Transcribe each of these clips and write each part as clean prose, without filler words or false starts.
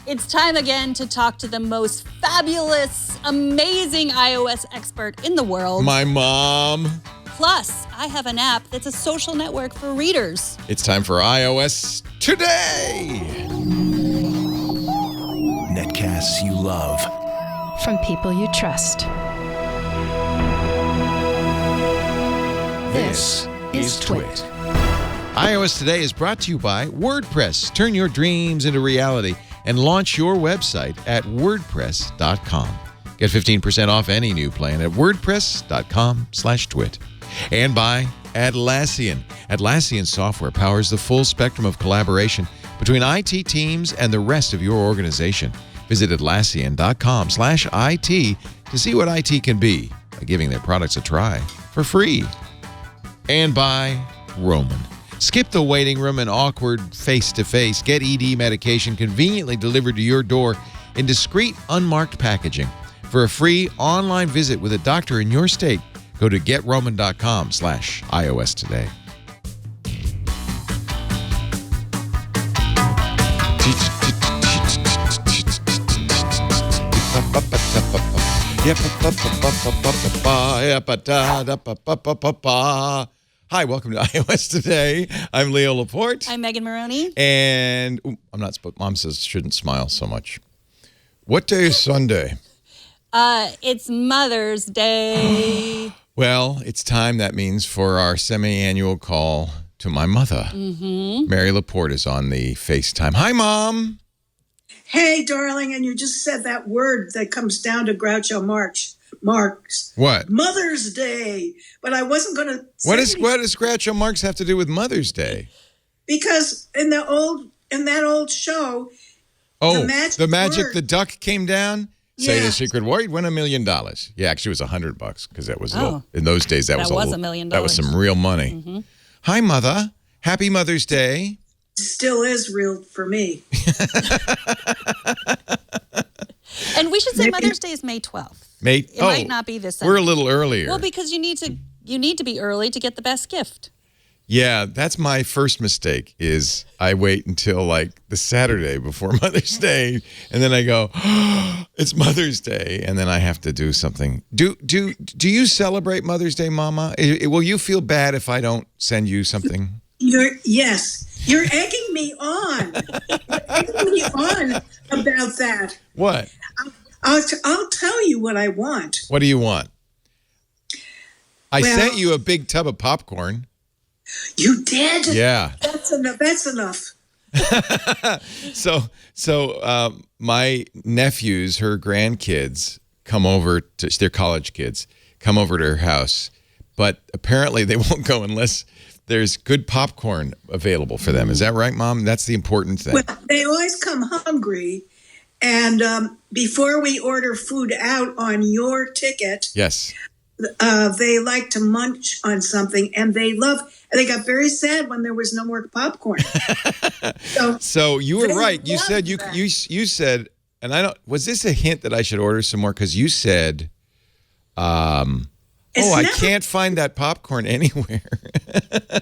It's time again to talk to the most fabulous, amazing iOS expert in the world. My mom. Plus, I have an app that's a social network for readers. It's time for iOS Today. Netcasts you love. From people you trust. This is Twit. iOS Today is brought to you by WordPress. Turn your dreams into reality and launch your website at wordpress.com. Get 15% off any new plan at wordpress.com/twit. And by Atlassian. Atlassian software powers the full spectrum of collaboration between IT teams and the rest of your organization. Visit Atlassian.com/IT to see what IT can be by giving their products a try for free. And by Roman. Skip the waiting room and awkward face-to-face. Get ED medication conveniently delivered to your door in discreet, unmarked packaging. For a free online visit with a doctor in your state, go to getroman.com/iOS today. Hi, welcome to iOS Today. I'm Leo Laporte. I'm Megan Morrone. And I'm not supposed. Mom says shouldn't smile so much. What day is Sunday? It's Mother's Day. Well, it's time, that means, for our semi-annual call to my mother. Mm-hmm. Mary Laporte is on the FaceTime. Hi, Mom. Hey, darling, and you just said that word that comes down to Groucho Marx. What? Mother's Day. But I wasn't going to say What does Groucho Marx have to do with Mother's Day? Because in that old show, the duck came down? Say the Yeah. secret word, win $1 million. Yeah, actually it was $100 because that was in those days that was $1 million. That was some real money. Mm-hmm. Hi, Mother. Happy Mother's Day. still is real for me. And we should say Mother's Day is May 12th. It might not be this Sunday. We're a little earlier. Well, because you need to be early to get the best gift. Yeah, that's my first mistake is I wait until like the Saturday before Mother's Day and then I go, it's Mother's Day, and then I have to do something. Do you celebrate Mother's Day, Mama? Will you feel bad if I don't send you something? Yes. You're egging me on. You're egging me on about that. What? I'll tell you what I want. What do you want? I sent you a big tub of popcorn. You did? Yeah. That's enough. So my nephews, her grandkids, come over to their college kids, come over to her house, but apparently they won't go unless there's good popcorn available for them. Is that right, Mom? That's the important thing. Well, they always come hungry, and before we order food out on your ticket, yes, they like to munch on something, and they got very sad when there was no more popcorn. So you were right. You said you said, and I don't. Was this a hint that I should order some more? Because you said, I can't find that popcorn anywhere.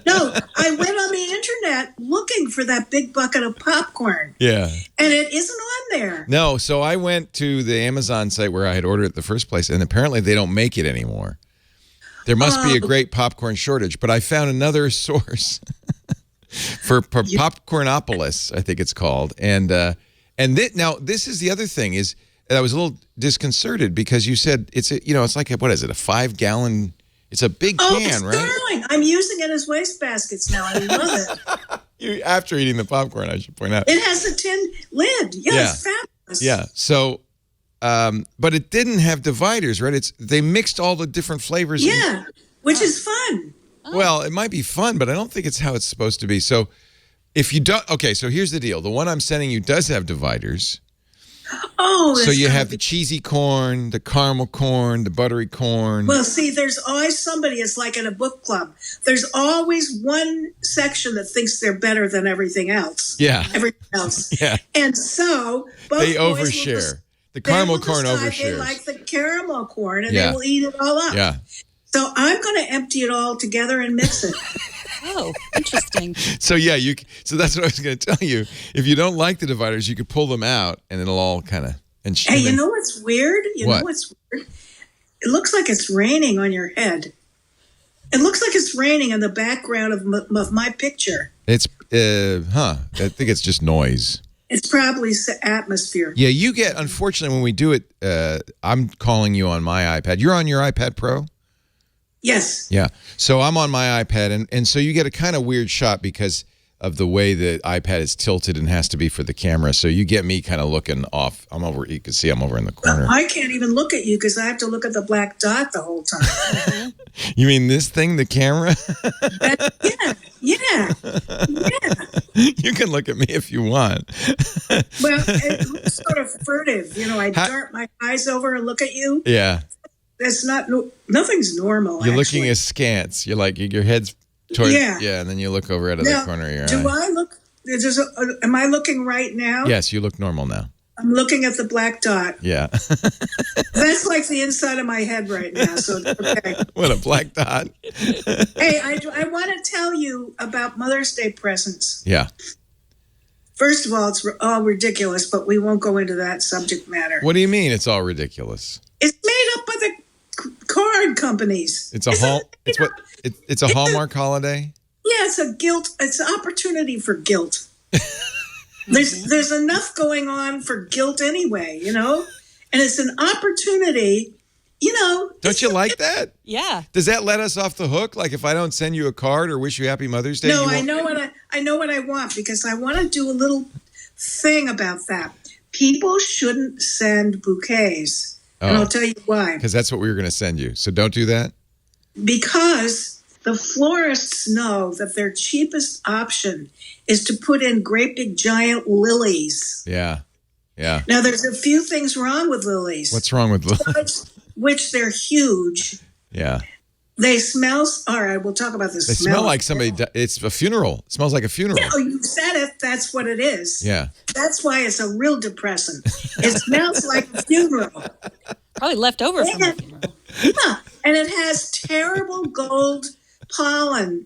No, I went on the internet looking for that big bucket of popcorn. Yeah. And it isn't on there. No, so I went to the Amazon site where I had ordered it the first place, and apparently they don't make it anymore. There must be a great popcorn shortage, but I found another source for Popcornopolis, I think it's called. Now this is the other thing is I was a little disconcerted because you said it's like a 5-gallon. It's a big can, right? Darling, I'm using it as waste baskets now. I love it. After eating the popcorn, I should point out. It has a tin lid. Yeah, it's fabulous. Yeah. So, but it didn't have dividers, right? They mixed all the different flavors. Yeah, which is fun. Well, it might be fun, but I don't think it's how it's supposed to be. So, if you don't, okay. So here's the deal: the one I'm sending you does have dividers. Oh, so you have the cheesy corn, the caramel corn, the buttery corn. Well, see, there's always somebody. It's like in a book club. There's always one section that thinks they're better than everything else. Yeah. Everything else. Yeah. And so they overshare. The caramel corn overshares. They like the caramel corn, and they will eat it all up. Yeah. So I'm going to empty it all together and mix it. Oh, interesting. So yeah, so that's what I was going to tell you. If you don't like the dividers, you could pull them out, and it'll all kind of. Hey, you know what's weird? What? It looks like it's raining on your head. It looks like it's raining in the background of my picture. It's I think it's just noise. It's probably atmosphere. Yeah, you get. Unfortunately, when we do it, I'm calling you on my iPad. You're on your iPad Pro. Yes. Yeah. So I'm on my iPad, and so you get a kind of weird shot because of the way the iPad is tilted and has to be for the camera. So you get me kind of looking off. I'm over. You can see I'm over in the corner. I can't even look at you because I have to look at the black dot the whole time. You mean this thing, the camera? Yeah. You can look at me if you want. Well, it looks sort of furtive. I dart my eyes over and look at you. Yeah. That's nothing's normal. You're looking askance. You're like, your head's towards, yeah, and then you look over out of the corner of your eye. Do I look, am I looking right now? Yes, you look normal now. I'm looking at the black dot. Yeah. That's like the inside of my head right now, so okay. What, a black dot? Hey, I want to tell you about Mother's Day presents. Yeah. First of all, it's all ridiculous, but we won't go into that subject matter. What do you mean it's all ridiculous? It's made up by the card companies. It's a it's a Hallmark holiday? Yeah, it's an opportunity for guilt. There's enough going on for guilt anyway, and it's an opportunity, Don't you like that? Yeah. Does that let us off the hook? Like if I don't send you a card or wish you happy Mother's Day? No, I know what I want because I want to do a little thing about that. People shouldn't send bouquets. And I'll tell you why. Because that's what we were going to send you. So don't do that? Because the florists know that their cheapest option is to put in great big giant lilies. Yeah. Yeah. Now, there's a few things wrong with lilies. What's wrong with lilies? Which they're huge. Yeah. They smell. All right, we'll talk about this. They smell like somebody. It's a funeral. It smells like a funeral. Yeah, you said it. That's what it is. Yeah. That's why it's a real depressant. It smells like a funeral. Probably left over from the funeral. Yeah, and it has terrible gold pollen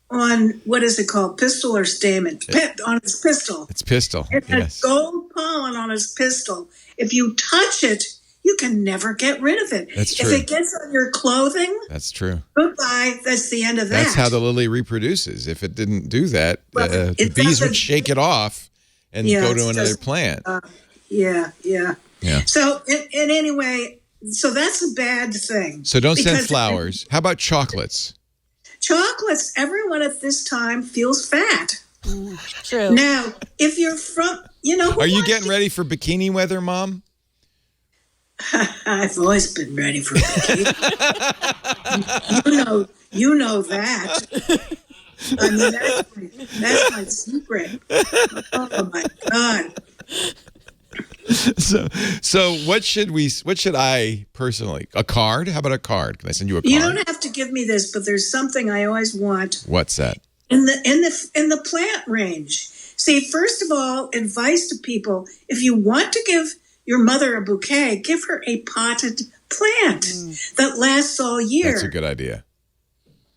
on, what is it called? Pistil or stamen? On its pistil. It's pistil. It has Yes. gold pollen on its pistil. If you touch it, you can never get rid of it. That's true. If it gets on your clothing, That's true. goodbye. That's the end of that. That's how the lily reproduces. If it didn't do that, Well, the it bees doesn't- would shake it off and Yeah, go to it's another just- plant. Yeah. Yeah. So, and anyway, so that's a bad thing. So don't send Because flowers. How about chocolates? Chocolates, everyone at this time feels fat. True. Now, if you're from, who Are you wants getting ready for bikini weather, Mom? I've always been ready for bikini. you know that. I mean, that's my secret. Oh my God. So what should I personally? A card? How about a card? Can I send you a card? You don't have to give me this, but there's something I always want What's that? in the plant range. See, first of all, advice to people: if you want to give your mother a bouquet, give her a potted plant that lasts all year. That's a good idea.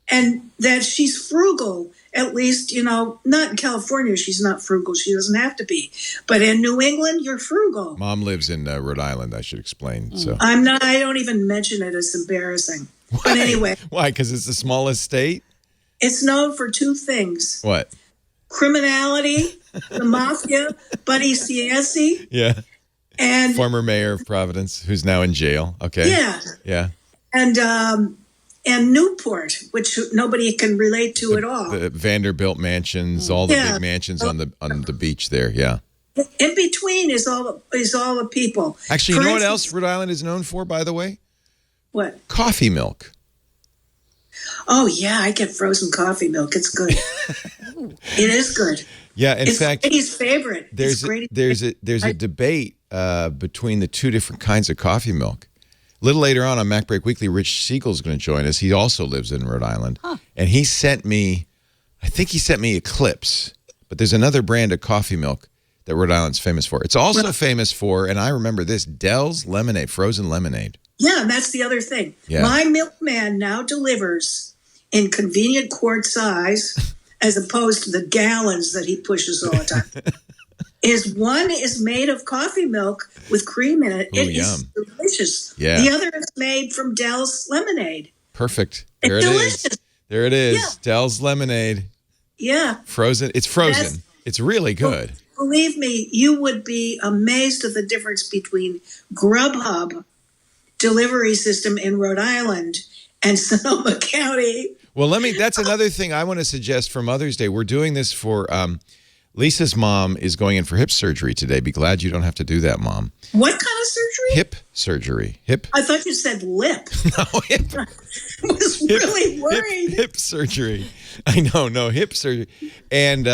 And that she's frugal, at least, not in California, she's not frugal. She doesn't have to be. But in New England, you're frugal. Mom lives in Rhode Island, I should explain. So I'm not, I don't even mention it. It's embarrassing. But anyway, Why? Because it's the smallest state? it's known for two things: What? criminality, the mafia, Buddy Ciesi, Yeah. and Former mayor of Providence, who's now in jail. Okay. yeah, Yeah. and Newport, which nobody can relate to at all. The Vanderbilt mansions, all the Yeah. big mansions on the beach there. Yeah. In between is all the people. Actually, you For know what instance- else Rhode Island is known for, by the way? What? Coffee milk. Oh yeah, I get frozen coffee milk. It's good. It is good. Yeah. In It's fact, Brady's favorite. there's It's Brady's there's a debate between the two different kinds of coffee milk. A little later on Mac Break Weekly, Rich Siegel's going to join us. He also lives in Rhode Island, and he sent me, I think he sent me Eclipse, but there's another brand of coffee milk that Rhode Island's famous for. It's also famous for, and I remember this, Dell's lemonade, frozen lemonade. Yeah, and that's the other thing. Yeah. My milkman now delivers in convenient quart size, as opposed to the gallons that he pushes all the time. One is made of coffee milk with cream in it. Ooh, It is yum. delicious. Yeah. The other is made from Dell's lemonade. Perfect. It's There it delicious. is. There it is. Yeah. Dell's lemonade. Yeah. Frozen. It's frozen. That's- It's really good. Believe me, you would be amazed at the difference between Grubhub delivery system in Rhode Island and Sonoma County. Well, that's another thing I want to suggest for Mother's Day. We're doing this for Lisa's mom is going in for hip surgery today. Be glad you don't have to do that, Mom. What kind of surgery? Hip surgery. Hip. I thought you said lip. No, hip. I was really worried. Hip surgery. I know, no, hip surgery. And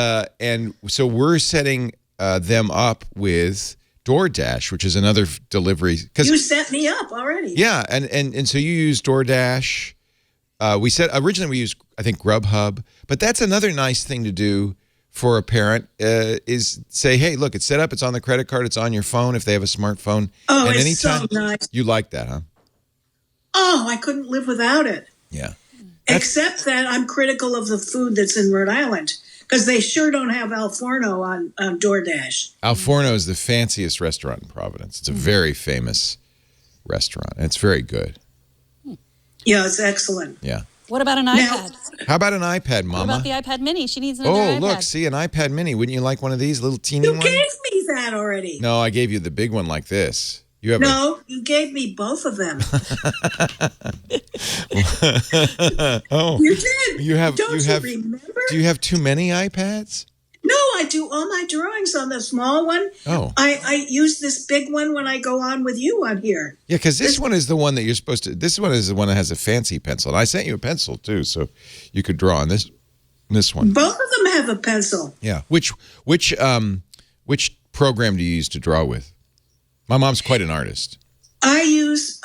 so we're setting them up with DoorDash, which is another delivery. You set me up already. Yeah, and so you use DoorDash. Originally we used, I think, Grubhub, but that's another nice thing to do for a parent is say, hey, look, it's set up, it's on the credit card, it's on your phone if they have a smartphone. Oh, and it's anytime, so nice. You like that, huh? Oh, I couldn't live without it. Yeah. Except that I'm critical of the food that's in Rhode Island because they sure don't have Al Forno on DoorDash. Al Forno is the fanciest restaurant in Providence. It's a very famous restaurant, and it's very good. Yeah, it's excellent. Yeah. What about an iPad? How about an iPad, What Mama? about the iPad Mini? She needs another Oh, iPad. look, see, an iPad Mini. Wouldn't you like one of these, little teeny You ones? gave me that already. No, I gave you the big one like this. You have No, you gave me both of them. Oh, You did. You have- Don't you have- remember? do you have too many iPads? No, I do all my drawings on the small one. Oh. I use this big one when I go on with you on here. Yeah, because this one is the one that you're supposed to. This one is the one that has a fancy pencil. And I sent you a pencil too, so you could draw on this one. Both of them have a pencil. Yeah. Which program do you use to draw with? My mom's quite an artist. I use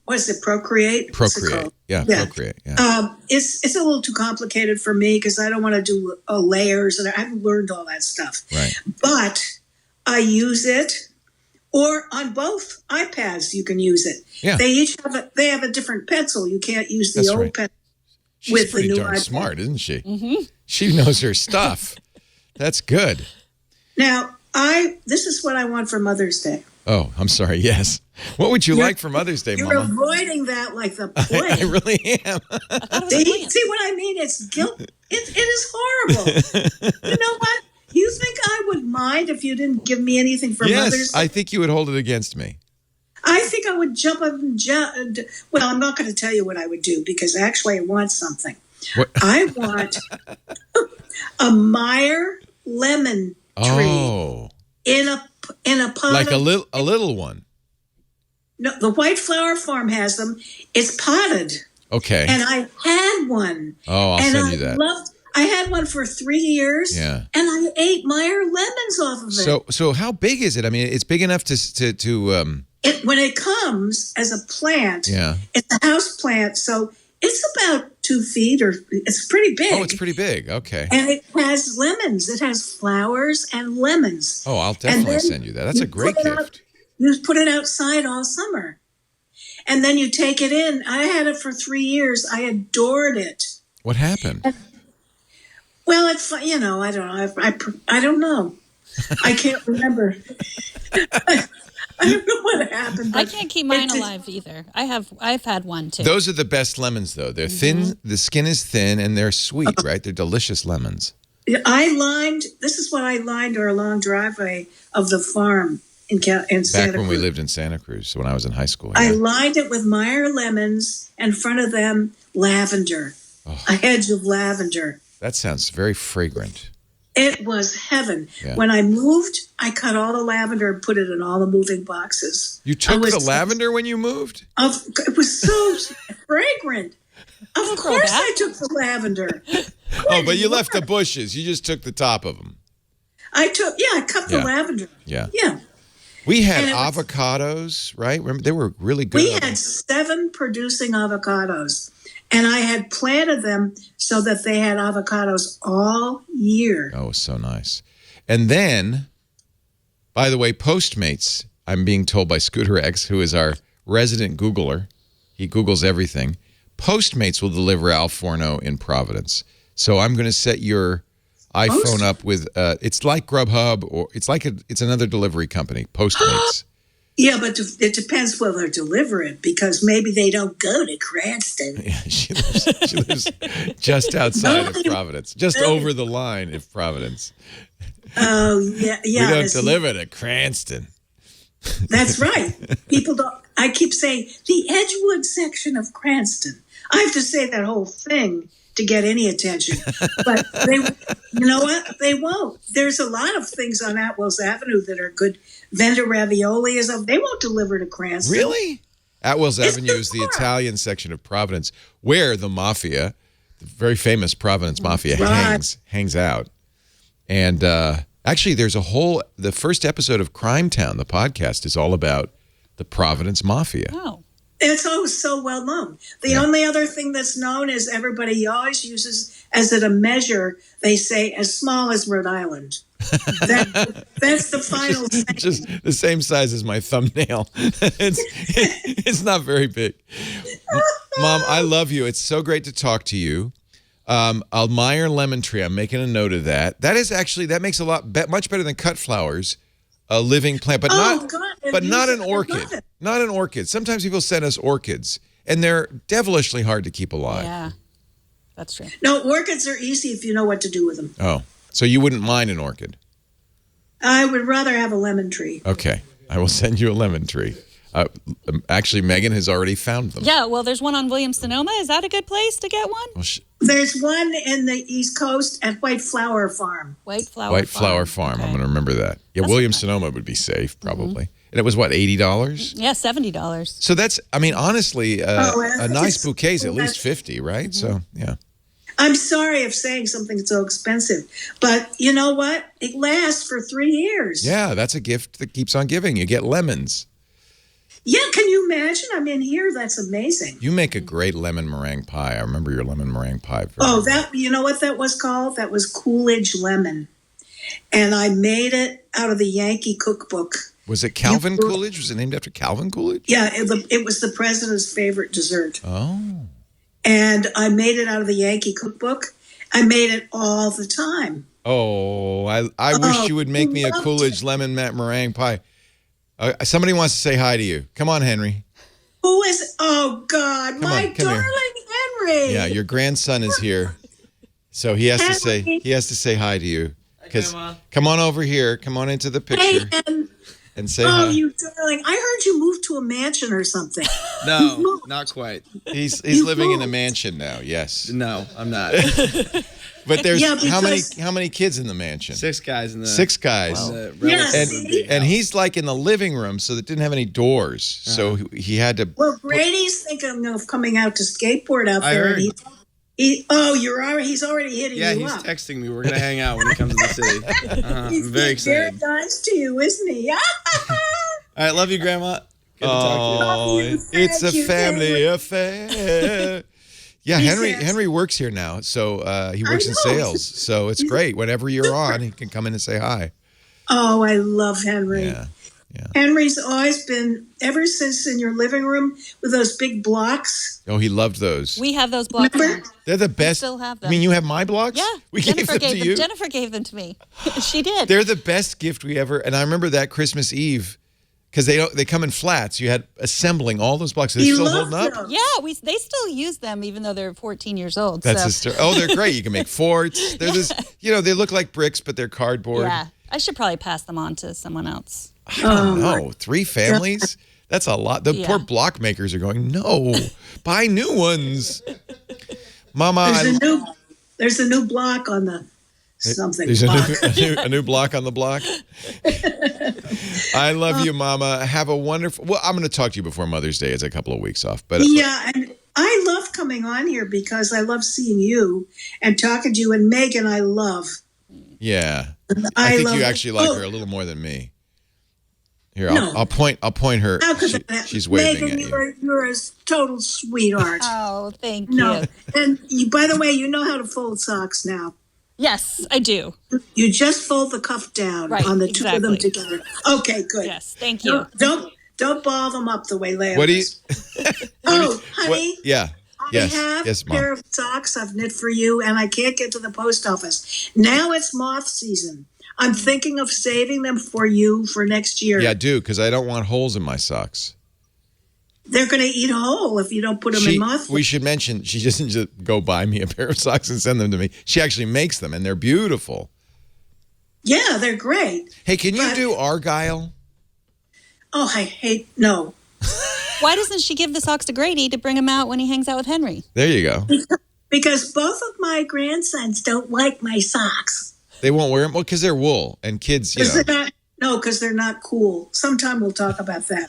what is it? Procreate. What's it Procreate. called? Yeah, Yeah. Procreate. Yeah. It's a little too complicated for me because I don't want to do layers and I haven't learned all that stuff. Right. But I use it, or on both iPads you can use it. Yeah. They each have a different pencil. You can't use the That's old right. pencil. She's with the pretty new darn iPad. smart, isn't she? Mm-hmm. She knows her stuff. That's good. Now this is what I want for Mother's Day. Oh, I'm sorry. Yes. What would you like for Mother's Day, You're Mama? avoiding that like the I plague. really am. See what I mean? It's guilt. It is horrible. You know what? You think I would mind if you didn't give me anything for Mother's Yes, Day? I think you would hold it against me. I think I would jump up and well, I'm not going to tell you what I would do because actually I want something. What? I want a Meyer lemon tree Oh, in a pot. like of- a little one. No, the White Flower Farm has them. It's potted, Okay. and I had one. Oh, I'll and send I you that. I had one for 3 years. Yeah. And I ate Meyer lemons off of it. So how big is it? I mean, it's big enough to When it comes as a plant, yeah. it's a house plant, so it's about 2 feet, or it's pretty big. Oh, it's pretty big. Okay. And it has lemons. It has flowers and lemons. Oh, I'll definitely then send you that. That's a great put it out- gift. You put it outside all summer. And then you take it in. I had it for 3 years. I adored it. What happened? Well, it's, I don't know. I don't know. I can't remember. I don't know what happened. I but can't keep mine it- alive either. I've had one too. Those are the best lemons, though. They're thin. The skin is thin, and they're sweet, right? They're delicious lemons. This is what I lined our long driveway of the farm in Santa Back when we Cruz. lived in Santa Cruz, when I was in high school. I Yeah. lined it with Meyer lemons, in front of them lavender, a hedge of lavender. That sounds very fragrant. It was heaven. Yeah. When I moved, I cut all the lavender and put it in all the moving boxes. You I took was- the lavender when you moved? It was so fragrant. Of Don't throw course that. I took the lavender. Oh, but you left the bushes. You just took the top of them. I cut the Yeah. lavender. Yeah. Yeah. We had And it was- avocados, right? Remember, they were really good. We had 7 producing avocados, and I had planted them so that they had avocados all year. Oh, so nice. And then, by the way, Postmates, I'm being told by Scooter X, who is our resident Googler, he Googles everything. Postmates will deliver Al Forno in Providence. So I'm going to set your iPhone up with, it's like Grubhub, or it's another delivery company, Postmates. Yeah, but it depends where they deliver it, because maybe they don't go to Cranston. Yeah, she lives just outside of Providence, just over the line of Providence. Oh, yeah. We don't deliver to Cranston. That's right. People don't. I keep saying the Edgewood section of Cranston. I have to say that whole thing to get any attention. But you know what? They won't. There's a lot of things on Atwell's Avenue that are good. Vendor ravioli is up. They won't deliver to Cranston. Really? Atwell's Avenue is the Italian section of Providence, where the mafia, the very famous Providence mafia, hangs out. And actually, there's the first episode of Crime Town, the podcast, is all about the Providence mafia. Oh. It's so well known. The only other thing that's known is everybody always uses as a measure, they say, as small as Rhode Island. That's the final thing. Just the same size as my thumbnail. It's not very big. Mom, I love you. It's so great to talk to you. Almayer lemon tree. I'm making a note of that. That makes much better than cut flowers, a living plant, but not an orchid. Not an orchid. Sometimes people send us orchids, and they're devilishly hard to keep alive. Yeah, that's true. No, orchids are easy if you know what to do with them. Oh, so you wouldn't mind an orchid? I would rather have a lemon tree. Okay, I will send you a lemon tree. Actually, Megan has already found them. Yeah, well, there's one on Williams-Sonoma. Is that a good place to get one? Well, There's one in the East Coast at White Flower Farm. White Flower Farm. Okay. I'm going to remember that. Yeah, Williams-Sonoma would be safe, probably. And it was, what, $80? Yeah, $70. So that's, honestly, a nice bouquet is at least $50, right? Mm-hmm. So, yeah. I'm sorry if saying something's so expensive, but you know what? It lasts for 3 years. Yeah, that's a gift that keeps on giving. You get lemons. Yeah, can you imagine? I'm in here. That's amazing. You make a great lemon meringue pie. I remember your lemon meringue pie. You know what that was called? That was Coolidge lemon. And I made it out of the Yankee cookbook. Was it Calvin Coolidge? Was it named after Calvin Coolidge? Yeah, it was the president's favorite dessert. Oh. And I made it out of the Yankee cookbook. I made it all the time. Oh, I wish you would make me a Coolidge lemon meringue pie. Somebody wants to say hi to you. Come on, Henry. Who is? Oh, God, my darling Henry. Yeah, your grandson is here, so he has to say hi to you. Because come on over here. Come on into the picture and say hi. Oh, you darling! I heard you moved to a mansion or something. No, not quite. He's living in a mansion now. Yes. No, I'm not. But there's how many kids in the mansion? 6 guys in the 6 guys. And he's like in the living room, so that didn't have any doors. So he had to. Well, Brady's thinking of coming out to skateboard out I there. heard. He's already hitting you up. Yeah, he's texting me. We're gonna hang out when he comes to the city. I'm very excited. Very nice to you, isn't he? All right, love you, Grandma. Good to talk to you. It's a family affair. Yeah, Henry works here now, so he works in sales. So it's great. Whenever you're on, he can come in and say hi. Oh, I love Henry. Yeah. Henry's always been, ever since in your living room with those big blocks. Oh, he loved those. We have those blocks. Remember? They're the best. We still have them. I mean, you have my blocks? Yeah. We gave them to you? Jennifer gave them to me. She did. They're the best gift we ever, and I remember that Christmas Eve, because they come in flats. You had assembling all those blocks. They're still holding up? Them. Yeah, they still use them even though they're 14 years old. That's his story. Oh, they're great. You can make forts. They're they look like bricks, but they're cardboard. Yeah, I should probably pass them on to someone else. I don't know. 3 families? That's a lot. The poor block makers are going, no, buy new ones. Mama, there's a new block on the something. There's block. a new block on the block. I love you, Mama. Have a wonderful. Well, I'm going to talk to you before Mother's Day. It's a couple of weeks off, but yeah, and I love coming on here because I love seeing you and talking to you. And Megan, I love. Yeah, I think you actually like her a little more than me. Here, I'll point her. She's waving Megan, at you. You're a total sweetheart. Oh, thank you. No, and by the way, you know how to fold socks now. Yes, I do. You just fold the cuff down on the two of them together. Okay, good. Yes, thank you. Don't ball them up the way Leia. What do you? honey. Yeah. Yes. have Yes, a Mom. pair of socks I've knit for you, and I can't get to the post office. Now it's moth season. I'm thinking of saving them for you for next year. Yeah, do, because I don't want holes in my socks. They're going to eat a hole if you don't put them in moth. We should mention, she doesn't just go buy me a pair of socks and send them to me. She actually makes them, and they're beautiful. Yeah, they're great. Hey, can you do Argyle? Oh, I hate, no. Why doesn't she give the socks to Grady to bring him out when he hangs out with Henry? There you go. Because both of my grandsons don't like my socks. They won't wear them? Well, because they're wool, and kids, Because they're not cool. Sometime we'll talk about that.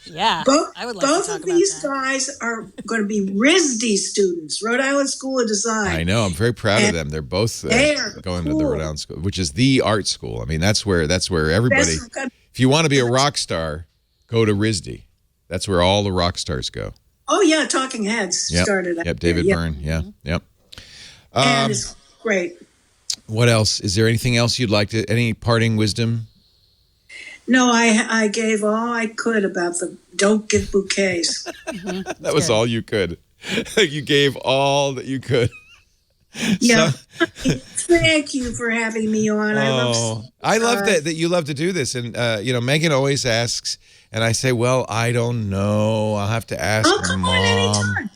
Yeah, Both, I would like both to talk of these about that. guys are going to be RISD students, Rhode Island School of Design. I know. I'm very proud of And them. They're both they are going to the cool. Rhode Island School, which is the art school. I mean, that's where everybody. If you want to be a rock star, go to RISD. That's where all the rock stars go. Oh, yeah, Talking Heads started out Yep, there. David Yeah. Byrne. Yeah, yep. And it's great. What else? Is there anything else you'd like to? Any parting wisdom? No, I gave all I could about the don't give bouquets. That was all you could. You gave all that you could. Yeah. Thank you for having me on. I love that you love to do this. And, Megan always asks, and I say, well, I don't know. I'll have to ask I'll come Mom. on anytime.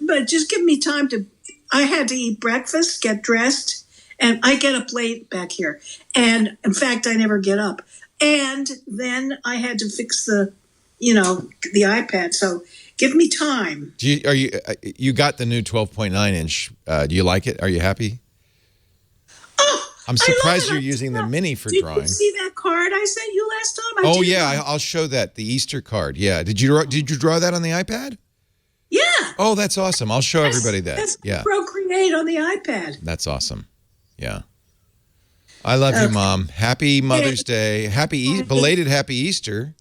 But just give me time to. I had to eat breakfast, get dressed, and I get up late back here. And in fact, I never get up. And then I had to fix the iPad. So give me time. You got the new 12.9 inch? Do you like it? Are you happy? Oh, I'm surprised you're using the mini for Did drawing. you see that card I sent you last time? Oh yeah, I'll show that, the Easter card. Yeah, did you draw that on the iPad? Yeah. Oh, that's awesome. I'll show everybody that. That's Yeah, Procreate on the iPad. that's awesome. Yeah. I love you, Mom. Happy Mother's Day. Belated Happy Easter.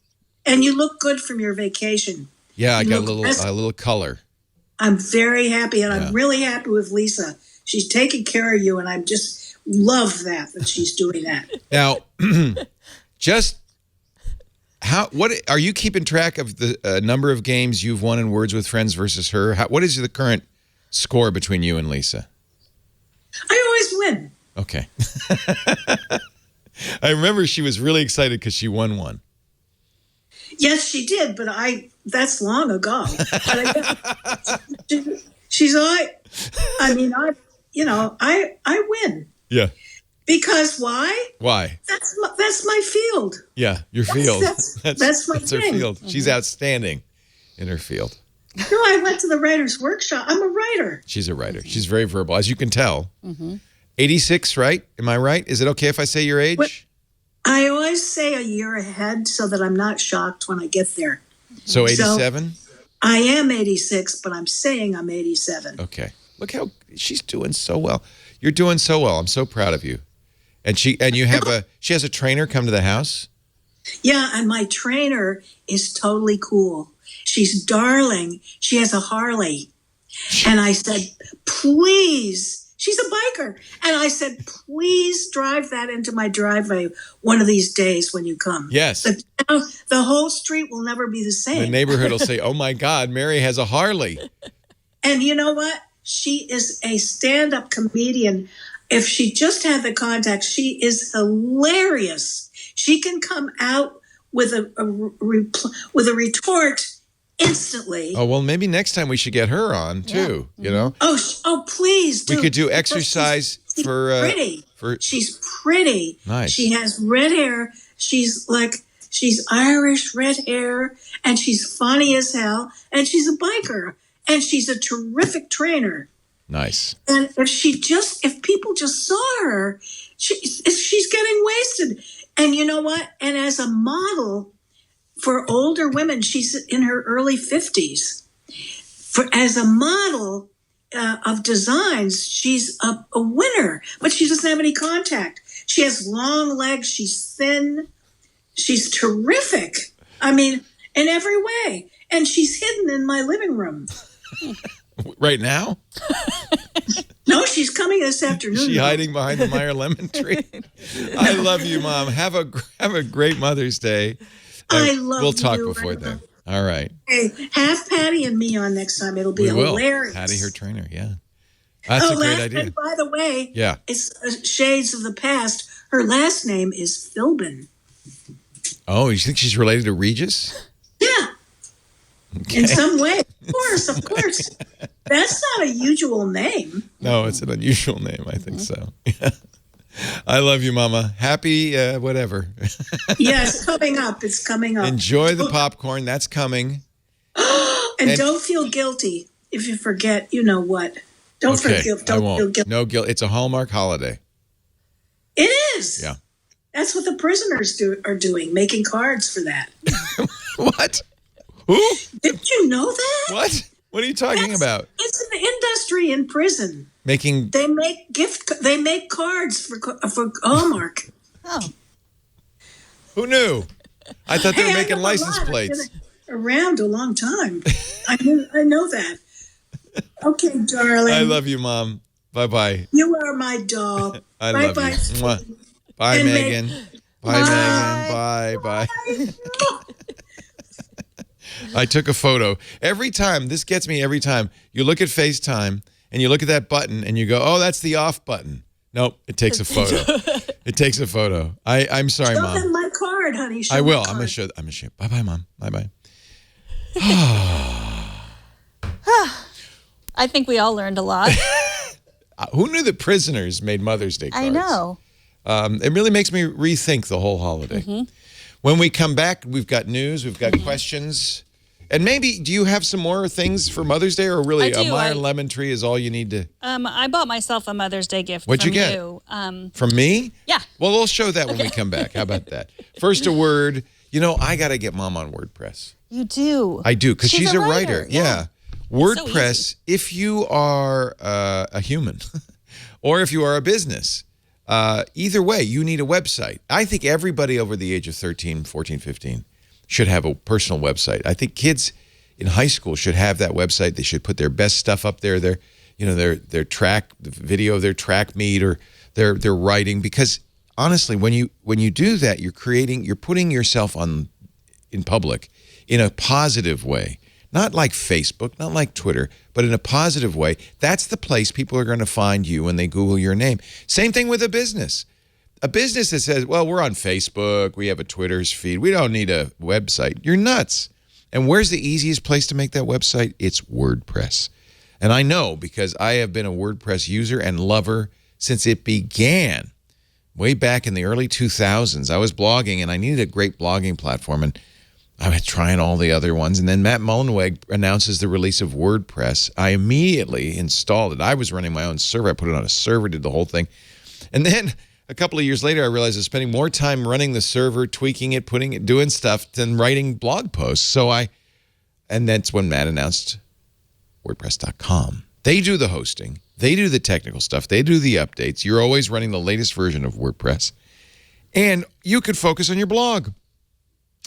And you look good from your vacation. Yeah, I You got look a little color. I'm very happy, and Yeah. I'm really happy with Lisa. She's taking care of you, and I just love that she's doing that. Now, what are you keeping track of the number of games you've won in Words with Friends versus her? What is the current score between you and Lisa? I always win. Okay. I remember she was really excited because she won one. Yes, she did, but that's long ago. She's all, I win. Yeah. Because why? Why? That's my field. Yeah, your field. That's my her thing. field. She's outstanding in her field. No, I went to the writer's workshop. I'm a writer. She's a writer. She's very verbal, as you can tell. 86, right? Am I right? Is it okay if I say your age? What? I always say a year ahead so that I'm not shocked when I get there. So 87? I am 86, but I'm saying I'm 87. Okay. Look how she's doing so well. You're doing so well. I'm so proud of you. And she has a trainer come to the house? Yeah, and my trainer is totally cool. She's darling. She has a Harley. And I said, please, she's a biker. And I said, please drive that into my driveway one of these days when you come. Yes. The whole street will never be the same. The neighborhood will say, oh my God, Mary has a Harley. And you know what? She is a stand-up comedian. If she just had the contact, she is hilarious. She can come out with a retort instantly. Oh, well, maybe next time we should get her on too, you know? Oh, please do. We could do exercise She's for pretty. She's pretty. Nice. She has red hair. She's Irish red hair, and she's funny as hell, and she's a biker, and she's a terrific trainer. Nice. And if people just saw her, she's getting wasted. And you know what? And as a model for older women, she's in her early 50s. As a model of designs, she's a winner, but she doesn't have any contact. She has long legs. She's thin. She's terrific. I mean, in every way. And she's hidden in my living room. Right now? No, she's coming this afternoon. Is she hiding behind the Meyer lemon tree? I love you, Mom. Have a great Mother's Day. I love you. We'll talk before then. All right. Hey, have Patty and me on next time. It'll be We will. hilarious. Patty, her trainer. Yeah. That's a great idea. And by the way, Yeah. it's Shades of the Past. Her last name is Philbin. Oh, you think she's related to Regis? Yeah. Okay. In some way. Of course. That's not a usual name. No, it's an unusual name. I think so. I love you, Mama. Happy whatever. Yes, coming up. It's coming up. Enjoy the popcorn. That's coming. And don't feel guilty if you forget, you know what. Don't Okay, feel I Don't won't. feel guilty. No guilt. It's a Hallmark holiday. It is. Yeah. That's what the prisoners are doing, making cards for that. What? Who? Didn't you know that? What? What are you talking about? It's an industry in prison. Making. They make cards for Hallmark. Oh. Who knew? I thought they were Hey, I making know a license lot. I've plates. been around a long time. I know that. Okay, darling. I love you, Mom. Bye-bye. You are my doll. I bye love bye. you. Mwah. Bye, And Megan. Bye, Bye. Megan. Bye. I took a photo. Every time, this gets me every time. You look at FaceTime and you look at that button and you go, oh, that's the off button. Nope, it takes a photo. It takes a photo. I'm sorry, Show Mom. them my card, honey. Show I will. my I'm gonna card. show. Bye-bye, Mom. Bye-bye. I think we all learned a lot. Who knew that prisoners made Mother's Day cards? I know. It really makes me rethink the whole holiday. When we come back, we've got news, we've got questions. And maybe, do you have some more things for Mother's Day, or really I a do. Meyer lemon tree is all you need to? I bought myself a Mother's Day gift What'd from you get? you. From me? Yeah. Well, we'll show that when we come back. How about that? First, a word. You know, I got to get Mom on WordPress. You do. I do, because she's a writer. writer. Yeah. WordPress, if you are a human or if you are a business, either way, you need a website. I think everybody over the age of 13, 14, 15 should have a personal website. I think kids in high school should have that website. They should put their best stuff up there, their track, the video of their track meet or their writing. Because honestly, when you do that, you're putting yourself in public in a positive way. Not like Facebook, not like Twitter, but in a positive way. That's the place people are going to find you when they Google your name. Same thing with a business. A business that says, well, we're on Facebook, we have a Twitter's feed, we don't need a website. You're nuts. And where's the easiest place to make that website? It's WordPress. And I know because I have been a WordPress user and lover since it began. Way back in the early 2000s, I was blogging and I needed a great blogging platform. And I was trying all the other ones. And then Matt Mullenweg announces the release of WordPress. I immediately installed it. I was running my own server. I put it on a server, did the whole thing. And then a couple of years later, I realized I was spending more time running the server, tweaking it, doing stuff than writing blog posts. And that's when Matt announced WordPress.com. They do the hosting. They do the technical stuff. They do the updates. You're always running the latest version of WordPress. And you could focus on your blog.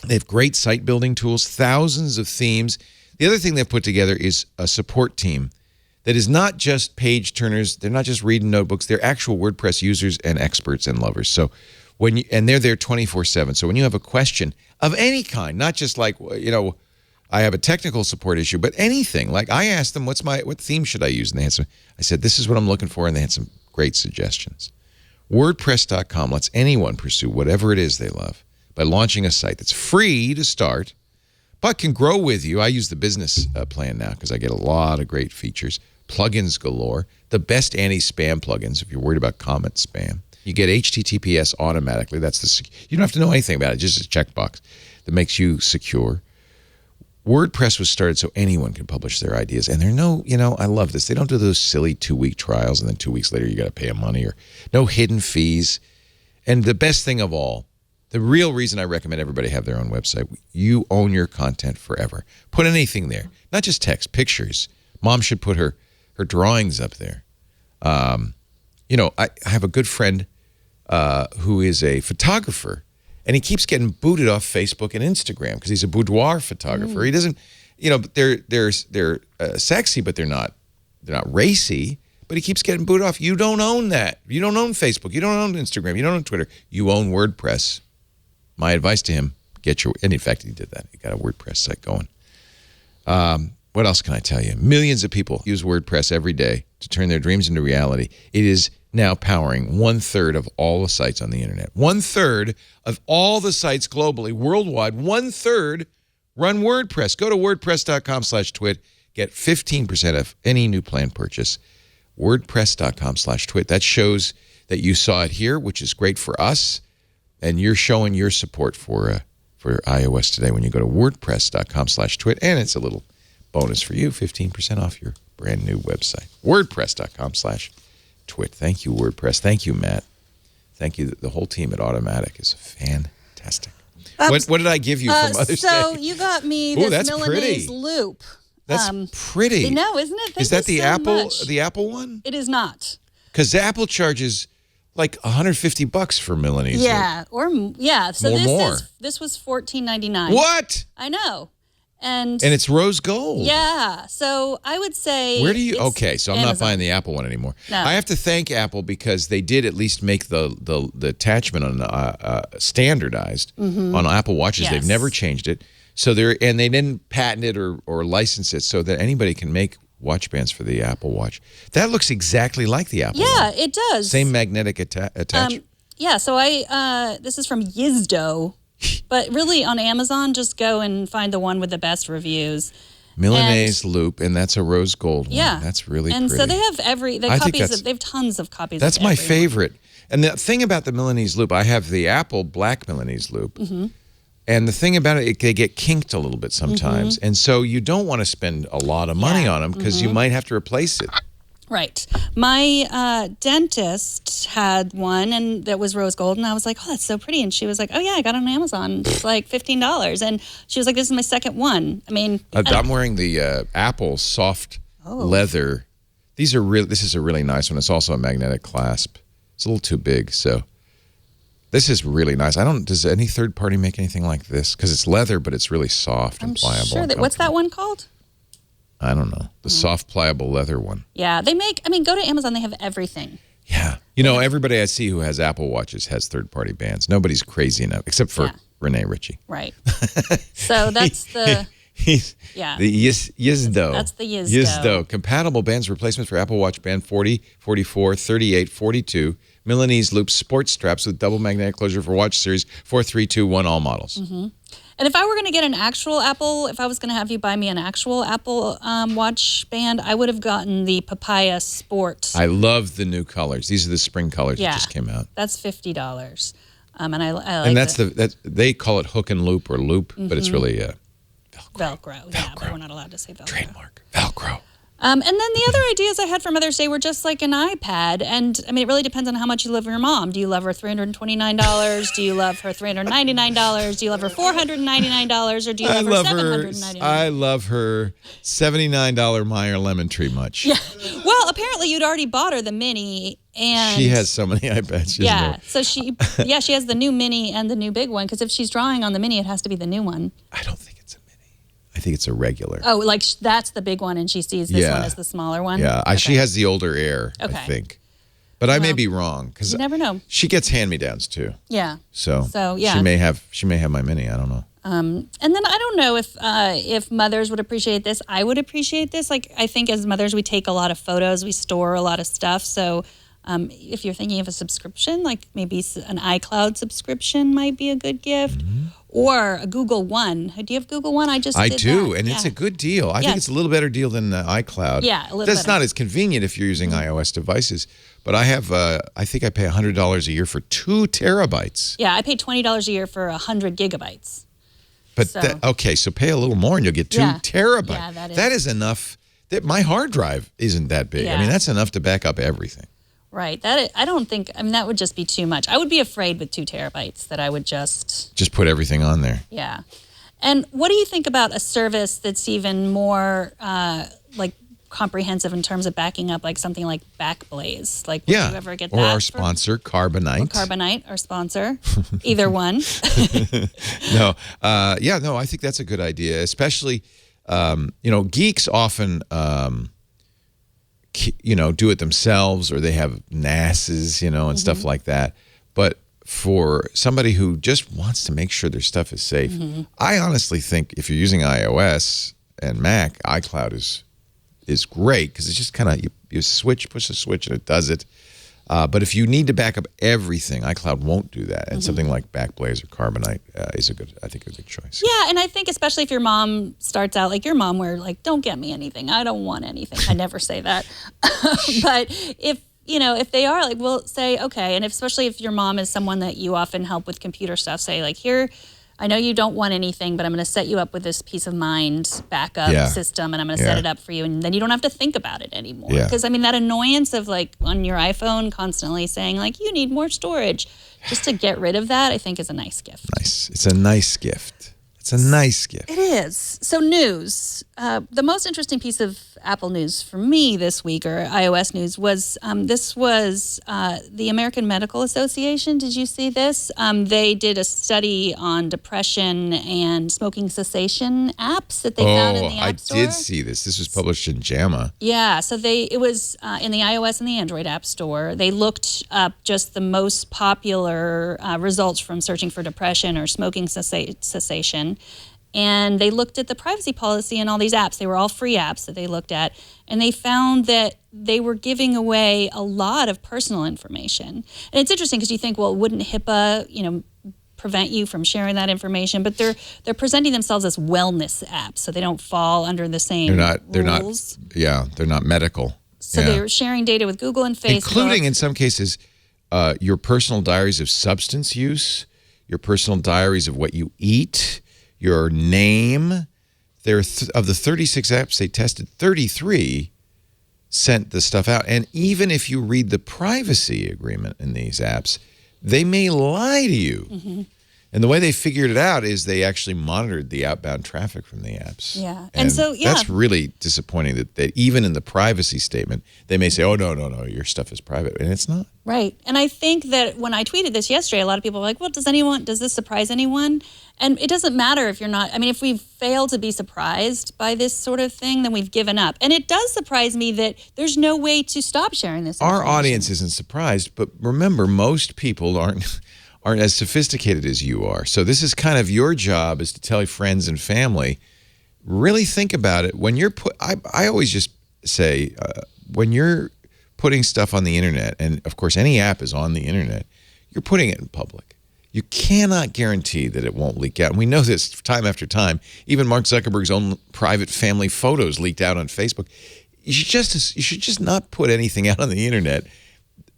They have great site building tools, thousands of themes. The other thing they've put together is a support team that is not just page turners. They're not just reading notebooks. They're actual WordPress users and experts and lovers. So and they're there 24/7. So when you have a question of any kind, not just like, I have a technical support issue, but anything. Like I asked them, what theme should I use? And they had I said, this is what I'm looking for. And they had some great suggestions. WordPress.com lets anyone pursue whatever it is they love by launching a site that's free to start, but can grow with you. I use the business plan now because I get a lot of great features. Plugins galore. The best anti-spam plugins if you're worried about comment spam. You get HTTPS automatically. You don't have to know anything about it. Just a checkbox that makes you secure. WordPress was started so anyone can publish their ideas. And I love this. They don't do those silly 2-week trials and then 2 weeks later you got to pay them money or no hidden fees. And the best thing of all, the real reason I recommend everybody have their own website, you own your content forever. Put anything there, not just text, pictures. Mom should put her drawings up there. I have a good friend who is a photographer, and he keeps getting booted off Facebook and Instagram because he's a boudoir photographer. He doesn't, they're sexy, but they're not racy. But he keeps getting booted off. You don't own that. You don't own Facebook. You don't own Instagram. You don't own Twitter. You own WordPress. My advice to him, get your. And in fact, he did that. He got a WordPress site going. What else can I tell you? Millions of people use WordPress every day to turn their dreams into reality. It is now powering 1/3 of all the sites on the internet. 1/3 of all the sites globally, worldwide, 1/3 run WordPress. Go to wordpress.com/twit. Get 15% off any new plan purchase. WordPress.com/twit. That shows that you saw it here, which is great for us. And you're showing your support for iOS today when you go to WordPress.com/twit. And it's a little bonus for you, 15% off your brand new website. WordPress.com/twit. Thank you, WordPress. Thank you, Matt. Thank you. The whole team at Automatic is fantastic. What did I give you for Mother's Day? So you got me this Milanese Loop. That's pretty. No, isn't it? Is that the so Apple? Much. The Apple one? It is not. Because Apple charges like $150 for Milanese Loop. So more. This was $14.99. What? I know. And it's rose gold. Yeah. So I would say. Where do you? Okay, so I'm Amazon. not buying the Apple one anymore. No. I have to thank Apple because they did at least make the attachment on standardized on Apple Watches. Yes. They've never changed it. So they didn't patent it or license it so that anybody can make watch bands for the Apple Watch. That looks exactly like the Apple Yeah, one. it does. Same magnetic attachment. So this is from Yizdo. But really, on Amazon, just go and find the one with the best reviews. Milanese Loop, and that's a rose gold one. Yeah, That's really and pretty. so they have they have tons of copies. That's of my every one. favorite. And the thing about the Milanese Loop, I have the Apple black Milanese Loop. And the thing about it, they get kinked a little bit sometimes. And so you don't want to spend a lot of money on them because you might have to replace it. Right. My dentist had one, and that was rose gold, and I was like, oh, that's so pretty. And she was like, oh, yeah, I got it on Amazon. It's like $15. And she was like, this is my second one. I mean. I'm wearing the Apple soft leather. This is a really nice one. It's also a magnetic clasp. It's a little too big, so. This is really nice. Does any third party make anything like this? Because it's leather, but it's really soft and pliable. Sure. And What's that one called? I don't know. The soft, pliable leather one. Yeah, go to Amazon. They have everything. Yeah. Everybody I see who has Apple Watches has third-party bands. Nobody's crazy enough, except for Renee Ritchie. Right. So that's the... He's the Yizdo. That's the Yizdo. Yizdo. Compatible bands, replacements for Apple Watch Band 40, 44, 38, 42. Milanese Loop sports straps with double magnetic closure for watch series 4, 3, 2, 1, all models. And if I were going to get an actual Apple, if I was going to have you buy me an actual Apple Watch band, I would have gotten the Papaya Sport. I love the new colors. These are the spring colors that just came out. That's $50. And I like and that's they call it hook and loop or loop, but it's really Velcro. Yeah, but we're not allowed to say Velcro. Trademark. Velcro. And then the other ideas I had for Mother's Day were just like an iPad. And I mean, it really depends on how much you love your mom. Do you love her $329? Do you love her $399? Do you love her $499? Or do you love her $799? I love her $79 Meyer lemon tree much. Yeah. Well, apparently you'd already bought her the mini. And she has so many iPads. Yeah. So she has the new mini and the new big one. Because if she's drawing on the mini, it has to be the new one. I don't think it's a mini. I think it's a regular. Oh, like that's the big one, and she sees this one as the smaller one? Yeah, okay. She has the older Air, I think. But I may be wrong because you never know. She gets hand-me-downs too. Yeah. So yeah, she may have my mini. I don't know. And then I don't know if mothers would appreciate this. I would appreciate this. Like I think as mothers, we take a lot of photos, we store a lot of stuff. So if you're thinking of a subscription, like maybe an iCloud subscription might be a good gift. Or a Google One. Do you have Google One? I do, and it's a good deal. I think it's a little better deal than iCloud. Yeah, a little That's better. not as convenient if you're using iOS devices. But I have, I think I pay $100 a year for 2 terabytes. Yeah, I pay $20 a year for 100 gigabytes. But so pay a little more and you'll get 2 terabytes. Yeah, that is enough. My hard drive isn't that big. Yeah. I mean, that's enough to back up everything. Right. I don't think. I mean, that would just be too much. I would be afraid with 2 terabytes that I would just put everything on there. Yeah. And what do you think about a service that's even more like comprehensive in terms of backing up, like something like Backblaze? Like, would you ever get that? Or our sponsor, Carbonite. Or Carbonite, our sponsor. Either one. No. I think that's a good idea, especially, geeks often. Do it themselves, or they have NASs, and stuff like that. But for somebody who just wants to make sure their stuff is safe. I honestly think if you're using iOS and Mac, iCloud is great because it's just kind of you push a switch and it does it. But if you need to back up everything, iCloud won't do that. And something like Backblaze or Carbonite is a good choice. Yeah, and I think especially if your mom starts out like your mom, where like, don't get me anything, I don't want anything. I never say that, but if they are like, we'll say okay, and especially if your mom is someone that you often help with computer stuff, say like, here, I know you don't want anything, but I'm going to set you up with this peace of mind backup system, and I'm going to set it up for you, and then you don't have to think about it anymore. Because I mean, that annoyance of like on your iPhone constantly saying like you need more storage, just to get rid of that, I think is a nice gift. Nice. It's a nice gift. It's a nice gift. It is. So news. The most interesting piece of Apple news for me this week, or iOS news, was the American Medical Association. Did you see this? They did a study on depression and smoking cessation apps that they found in the App Store. I did see this. This was published in JAMA. Yeah, so it was in the iOS and the Android App Store. They looked up just the most popular results from searching for depression or smoking cessation. And they looked at the privacy policy in all these apps. They were all free apps that they looked at. And they found that they were giving away a lot of personal information. And it's interesting because you think, well, wouldn't HIPAA, prevent you from sharing that information? But they're presenting themselves as wellness apps, so they don't fall under the same rules. They're not medical. So they're sharing data with Google and Facebook. Including, in some cases, your personal diaries of substance use, your personal diaries of what you eat, your name. Of the 36 apps they tested, 33 sent the stuff out. And even if you read the privacy agreement in these apps, they may lie to you. And the way they figured it out is they actually monitored the outbound traffic from the apps. Yeah. And so, that's really disappointing that even in the privacy statement, they may say, oh, no, your stuff is private. And it's not. Right. And I think that when I tweeted this yesterday, a lot of people were like, well, does this surprise anyone? And it doesn't matter if you're not, if we fail to be surprised by this sort of thing, then we've given up. And it does surprise me that there's no way to stop sharing this information. Our audience isn't surprised, but remember, most people aren't as sophisticated as you are. So this is kind of your job, is to tell your friends and family, really think about it. When you're I always just say, when you're putting stuff on the internet, and of course any app is on the internet, you're putting it in public. You cannot guarantee that it won't leak out. And we know this time after time. Even Mark Zuckerberg's own private family photos leaked out on Facebook. You should just not put anything out on the internet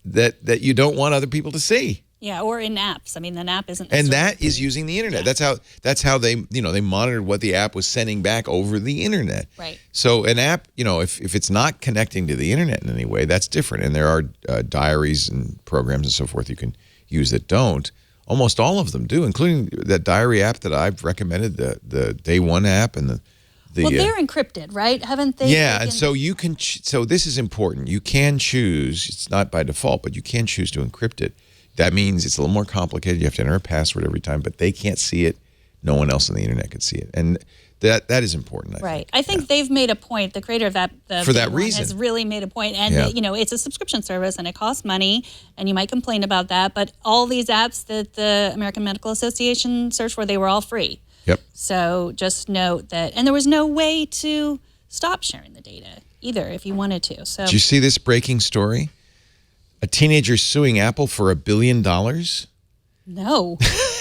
that you don't want other people to see. Yeah, or in apps. An app isn't. And that is using the internet. Yeah. That's how they they monitored what the app was sending back over the internet. Right. So an app, if it's not connecting to the internet in any way, that's different. And there are diaries and programs and so forth you can use that don't. Almost all of them do, including that diary app that I've recommended, the Day One app and the. Well, they're encrypted, right? Haven't they? Yeah, and so you can. So this is important. You can choose. It's not by default, but you can choose to encrypt it. That means it's a little more complicated. You have to enter a password every time, but they can't see it. No one else on the internet can see it, and that is important. I think they've made a point. The creator of that for that reason has really made a point, and it's a subscription service, and it costs money, and you might complain about that, but all these apps that the American Medical Association searched for, they were all free. Yep. So just note that, and there was no way to stop sharing the data either if you wanted to. So did you see this breaking story? A teenager suing Apple for $1 billion? No.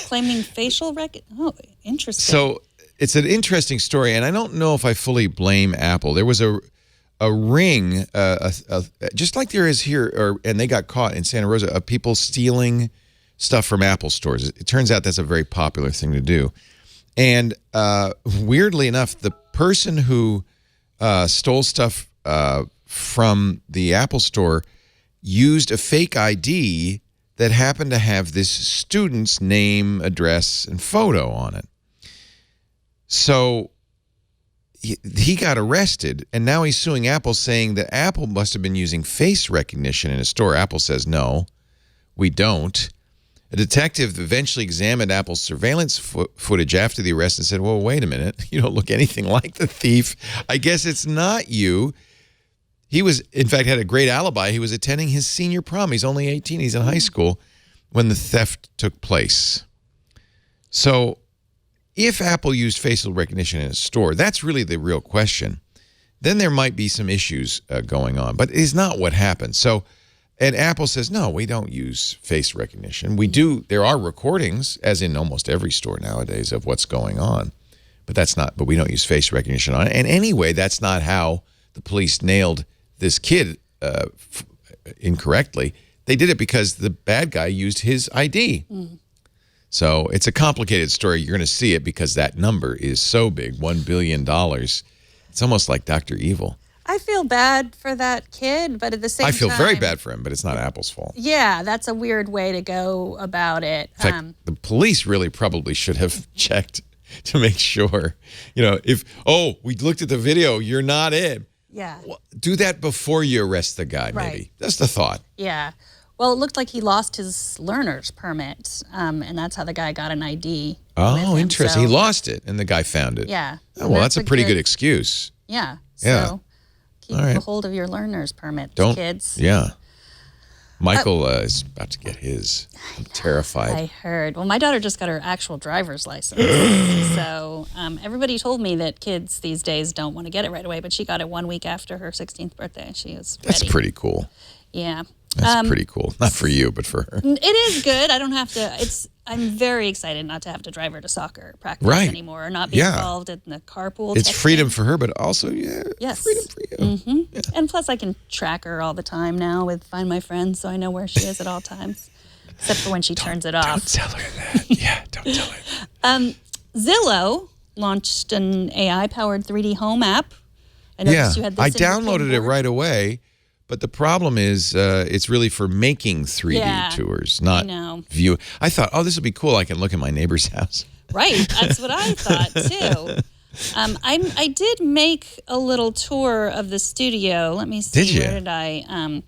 Claiming facial recognition. Oh, interesting. So it's an interesting story, and I don't know if I fully blame Apple. There was a ring, just like there is here, and they got caught in Santa Rosa, of people stealing stuff from Apple stores. It turns out that's a very popular thing to do. And weirdly enough, the person who stole stuff from the Apple store used a fake ID that happened to have this student's name, address, and photo on it. So he got arrested, and now he's suing Apple, saying that Apple must have been using face recognition in a store. Apple says, no, we don't. A detective eventually examined Apple's surveillance footage after the arrest and said, well, wait a minute. You don't look anything like the thief. I guess it's not you. He was, in fact, had a great alibi. He was attending his senior prom. He's only 18. He's in high school. when the theft took place. So if Apple used facial recognition in a store, that's really the real question. Then there might be some issues going on, but it's not what happened. So, and Apple says, no, we don't use face recognition. We do. There are recordings, as in almost every store nowadays, of what's going on. But we don't use face recognition on it. And anyway, that's not how the police nailed this kid incorrectly. They did it because the bad guy used his ID. So it's a complicated story. You're going to see it because that number is so big, $1 billion. It's almost like Dr. Evil. I feel bad for that kid, but at the same time... I feel very bad for him, but it's not Apple's fault. Yeah, that's a weird way to go about it. In fact, the police really probably should have checked to make sure, if, we looked at the video, you're not in. Yeah. Well, do that before you arrest the guy, maybe. That's the thought. Yeah. Well, it looked like he lost his learner's permit, and that's how the guy got an ID. Oh, interesting. So, he lost it, and the guy found it. Yeah. Oh, well, that's a pretty good excuse. Yeah. Yeah. So keep a hold of your learner's permit, kids. Yeah. Michael is about to get his. I'm terrified. I heard. Well, my daughter just got her actual driver's license. So everybody told me that kids these days don't want to get it right away, but she got it 1 week after her 16th birthday. She was ready. That's pretty cool. Yeah. That's pretty cool. Not for you, but for her. It is good. I don't have to. I'm very excited not to have to drive her to soccer practice anymore, or not be involved in the carpool. It's texting. Freedom for her, but also, yes, freedom for you. Yeah. And plus, I can track her all the time now with Find My Friends, so I know where she is at all times, except for when she turns it off. Don't tell her that. Yeah, don't tell her that. Zillow launched an AI-powered 3D home app. I noticed you had this. I in your downloaded it right away. But the problem is it's really for making 3D tours, not view. I thought, this will be cool. I can look at my neighbor's house. Right. That's what I thought, too. I did make a little tour of the studio. Let me see. Did you? Where did I?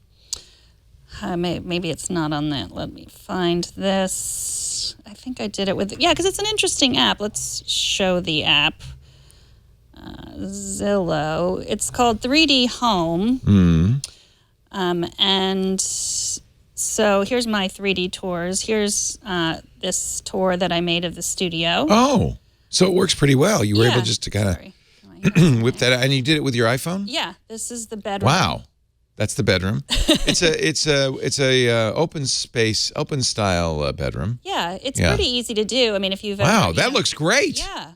Maybe it's not on that. Let me find this. I think I did it with... Yeah, because it's an interesting app. Let's show the app. Zillow. It's called 3D Home. And so here's my 3D tours. Here's this tour that I made of the studio. Oh, so it works pretty well. You were able just to kind of whip that out. And you did it with your iPhone? Yeah, this is the bedroom. Wow. That's the bedroom. It's a open space, open style bedroom. Yeah, it's pretty easy to do. I mean, if you've ever... Wow, that looks great. Yeah.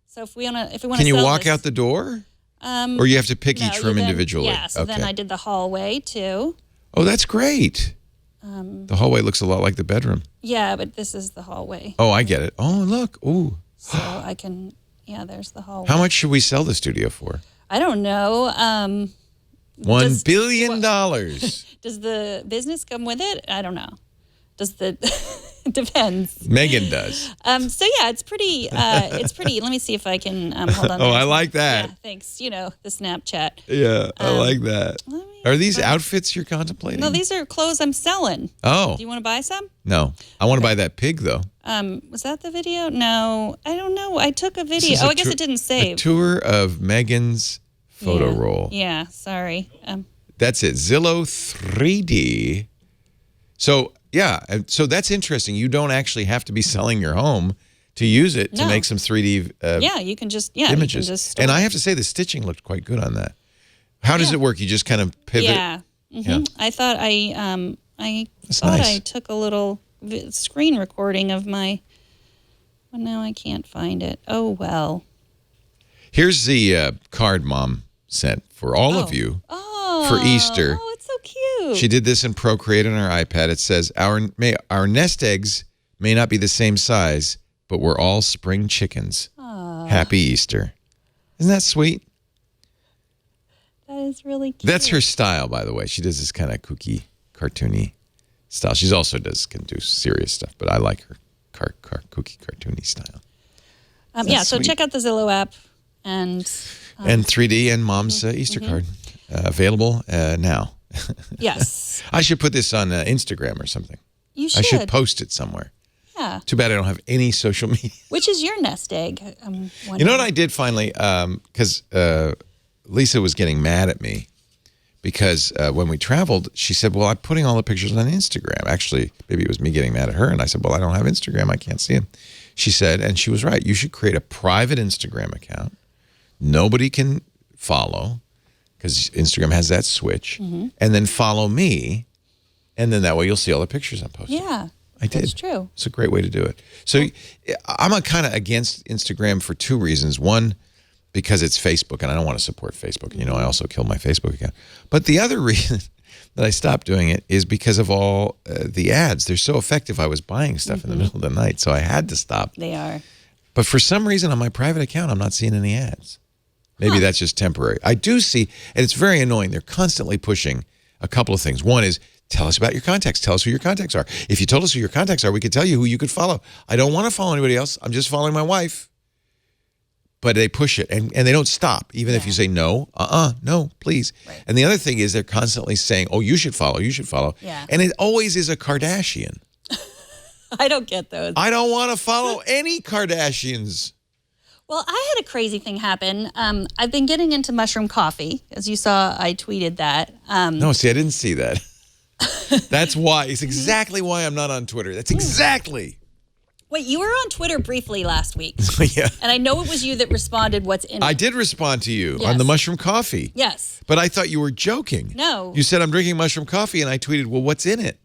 So if we want to Can you walk out the door? Or you have to pick each room individually? Yeah, so then I did the hallway, too. Oh, that's great. The hallway looks a lot like the bedroom. Yeah, but this is the hallway. Oh, I get it. Oh, look. Ooh. So I can, there's the hallway. How much should we sell the studio for? I don't know. $1 billion. Does the business come with it? I don't know. Depends. Megan does. So yeah, it's pretty. Let me see if I can hold on. I like that. Yeah, thanks. The Snapchat. Yeah, I like that. Are these outfits you're contemplating? No, these are clothes I'm selling. Oh. Do you want to buy some? No, I want to buy that pig though. Was that the video? No, I don't know. I took a video. I guess it didn't save. A tour of Megan's photo roll. Yeah, sorry. That's it. Zillow 3D. So. Yeah, so that's interesting. You don't actually have to be selling your home to use it to make some 3D you can just images. You can just and I have to say the stitching looked quite good on that. How does it work? You just kind of pivot? Yeah. I thought I took a little screen recording of my... Well, now I can't find it. Oh, well. Here's the card Mom sent for all of you for Easter. Oh, it's so cute. She did this in Procreate on her iPad. It says, our nest eggs may not be the same size, but we're all spring chickens. Aww. Happy Easter. Isn't that sweet? That is really cute. That's her style, by the way. She does this kind of kooky, cartoony style. She also can do serious stuff, but I like her kooky, cartoony style. So check out the Zillow app and 3D and Mom's Easter card available now. Yes. I should put this on Instagram or something. You should. I should post it somewhere. Yeah. Too bad I don't have any social media. Which is your nest egg? You know what I did finally? Because Lisa was getting mad at me because when we traveled, she said, well, I'm putting all the pictures on Instagram. Actually, maybe it was me getting mad at her. And I said, well, I don't have Instagram. I can't see them. She said, and she was right, you should create a private Instagram account. Nobody can follow because Instagram has that switch. And then follow me. And then that way you'll see all the pictures I'm posting. Yeah. I did. That's true. It's a great way to do it. So I'm kind of against Instagram for two reasons. One, because it's Facebook, and I don't want to support Facebook. You know, I also killed my Facebook account. But the other reason that I stopped doing it is because of all the ads. They're so effective. I was buying stuff in the middle of the night, so I had to stop. They are. But for some reason on my private account, I'm not seeing any ads. Maybe that's just temporary. I do see, and it's very annoying. They're constantly pushing a couple of things. One is, tell us about your contacts. Tell us who your contacts are. If you told us who your contacts are, we could tell you who you could follow. I don't want to follow anybody else. I'm just following my wife. But they push it, and they don't stop. Even if you say no, no, please. Right. And the other thing is they're constantly saying, oh, you should follow, you should follow. Yeah. And it always is a Kardashian. I don't get those. I don't want to follow any Kardashians. Well, I had a crazy thing happen. I've been getting into mushroom coffee. As you saw, I tweeted that. No, see, I didn't see that. That's why. It's exactly why I'm not on Twitter. That's exactly. Wait, you were on Twitter briefly last week. Yeah. And I know it was you that responded what's in it. I did respond to you on the mushroom coffee. Yes. But I thought you were joking. No. You said, I'm drinking mushroom coffee, and I tweeted, well, what's in it?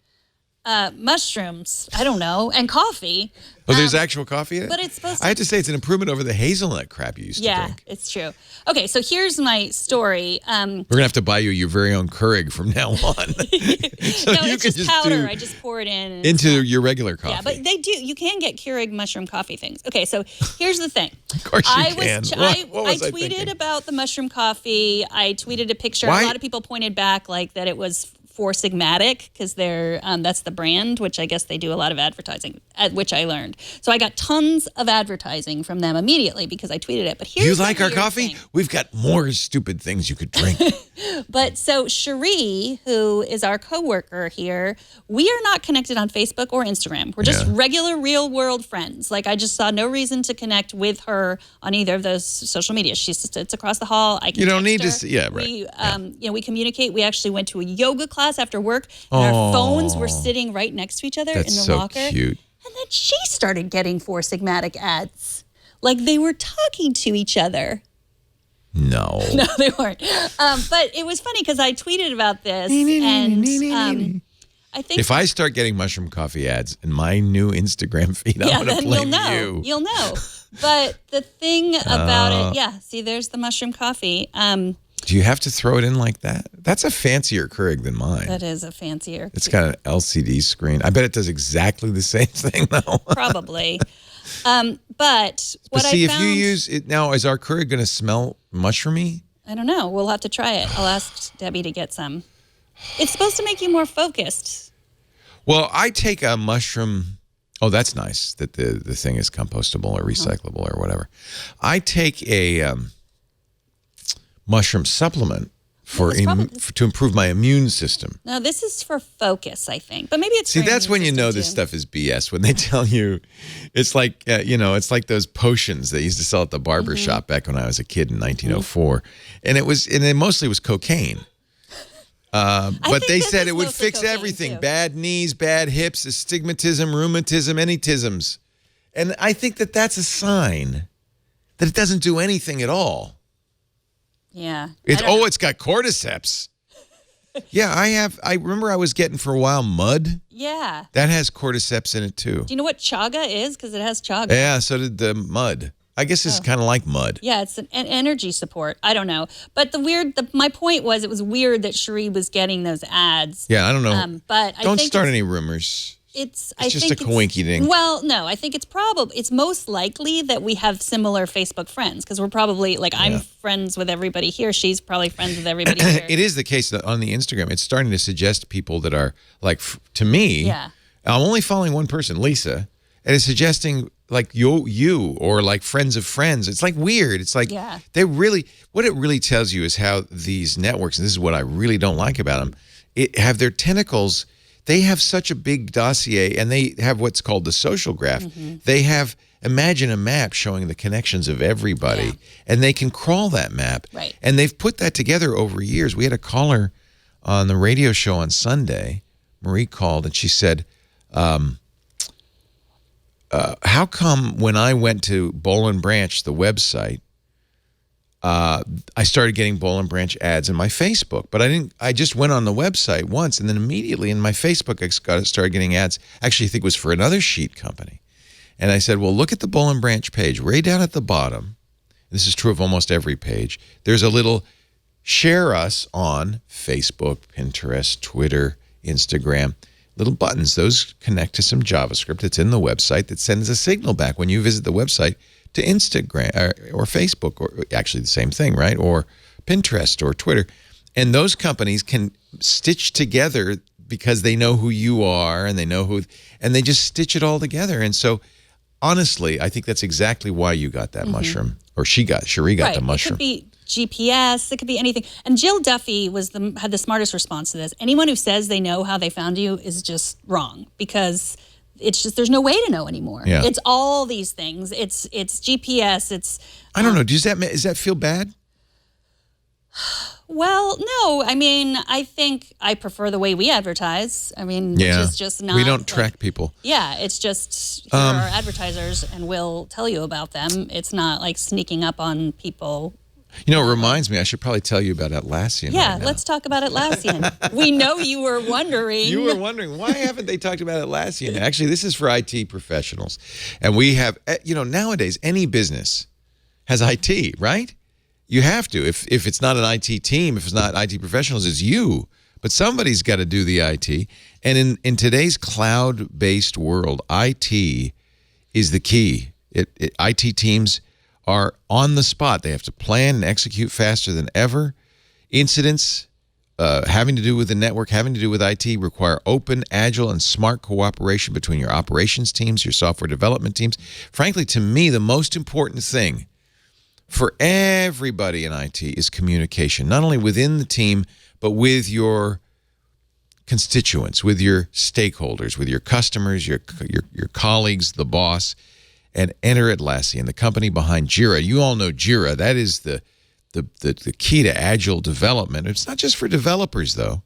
Mushrooms. I don't know. And coffee. Oh, there's actual coffee in it? But it's supposed to... I have to say, it's an improvement over the hazelnut crap you used to drink. Yeah, it's true. Okay, so here's my story. We're going to have to buy you your very own Keurig from now on. So no, it's just powder. I just pour it in. Into your regular coffee. Yeah, but they do. You can get Keurig mushroom coffee things. Okay, so here's the thing. Of course you can. I tweeted about the mushroom coffee. I tweeted a picture. Why? A lot of people pointed back like that it was Four Sigmatic because they're that's the brand, which I guess they do a lot of advertising, which I learned. So I got tons of advertising from them immediately because I tweeted it. But here's you like our weird coffee? thing. We've got more stupid things you could drink. But so Cherie, who is our coworker here, we are not connected on Facebook or Instagram. We're just regular real world friends. Like I just saw no reason to connect with her on either of those social media. She sits across the hall. I can You don't text need her. to see, yeah, right. We, you know, we communicate. We actually went to a yoga class after work, and our phones were sitting right next to each other in the so locker. Cute. And then she started getting Four Sigmatic ads. Like they were talking to each other. No. No, they weren't. But it was funny because I tweeted about this, and I think if I start getting mushroom coffee ads in my new Instagram feed, I'm going to blame you. You'll know. But the thing about it, see, there's the mushroom coffee. Do you have to throw it in like that? That's a fancier Keurig than mine. That is a fancier. It's got an LCD screen. I bet it does exactly the same thing, though. Probably. But what see, I found, if you use it now, is our Keurig going to smell mushroomy? I don't know. We'll have to try it. I'll ask Debbie to get some. It's supposed to make you more focused. Well, I take a mushroom. Oh, that's nice that the thing is compostable or recyclable or whatever. I take a mushroom supplement to improve my immune system. No, this is for focus, I think. But maybe it's See, for that's when you know too. this stuff is BS. When they tell you, it's like it's like those potions they used to sell at the barber shop back when I was a kid in 1904, and it mostly was cocaine. But they said it would fix everything: too. bad knees, bad hips, astigmatism, rheumatism, any tisms. And I think that that's a sign that it doesn't do anything at all. Yeah. It's got cordyceps. Yeah, I remember I was getting for a while mud. Yeah. That has cordyceps in it too. Do you know what chaga is? Because it has chaga. Yeah, so did the mud. I guess it's kind of like mud. Yeah, it's an energy support. I don't know. But my point was it was weird that Cherie was getting those ads. Yeah, I don't know. But don't start any rumors. It's just a coinky ding. Well, no, I think it's most likely that we have similar Facebook friends because we're probably I'm friends with everybody here. She's probably friends with everybody here. It is the case that on the Instagram, it's starting to suggest people that are like to me. Yeah. I'm only following one person, Lisa, and it's suggesting like you or like friends of friends. It's like weird. It's like what it really tells you is how these networks, and this is what I really don't like about them, have their tentacles. They have such a big dossier, and they have what's called the social graph. They have, imagine a map showing the connections of everybody, and they can crawl that map. Right. And they've put that together over years. We had a caller on the radio show on Sunday, Marie called and she said, how come when I went to Boll and Branch, the website, I started getting Boll and Branch ads in my Facebook, but I just went on the website once, and then immediately in my Facebook, I started getting ads. Actually, I think it was for another sheet company. And I said, well, look at the Boll and Branch page. Way down at the bottom, this is true of almost every page, there's a little share us on Facebook, Pinterest, Twitter, Instagram, little buttons. Those connect to some JavaScript that's in the website that sends a signal back when you visit the website to Instagram or Facebook, or actually the same thing, right? Or Pinterest or Twitter. And those companies can stitch together because they know who you are and they know who, and they just stitch it all together. And so honestly, I think that's exactly why you got that mushroom, or Cherie got the mushroom. It could be GPS, it could be anything. And Jill Duffy had the smartest response to this. Anyone who says they know how they found you is just wrong, because it's just, there's no way to know anymore. Yeah. It's all these things. It's GPS. It's. I don't know. Does that feel bad? Well, no. I mean, I think I prefer the way we advertise. I mean, which is just not. We don't track people. Yeah, it's just here are advertisers, and we'll tell you about them. It's not like sneaking up on people. You know, it reminds me, I should probably tell you about Atlassian. Yeah, right now. let's talk about Atlassian. We know you were wondering. You were wondering, why haven't they talked about Atlassian? Actually, this is for IT professionals. And we have, nowadays, any business has IT, right? You have to. If it's not an IT team, if it's not IT professionals, it's you. But somebody's got to do the IT. And in today's cloud-based world, IT is the key. IT teams are on the spot. They have to plan and execute faster than ever. Incidents having to do with the network, having to do with IT, require open, agile, and smart cooperation between your operations teams, your software development teams. Frankly, to me, the most important thing for everybody in IT is communication, not only within the team, but with your constituents, with your stakeholders, with your customers, your colleagues, the boss. And enter Atlassian, the company behind Jira. You all know Jira. That is the key to agile development. It's not just for developers, though.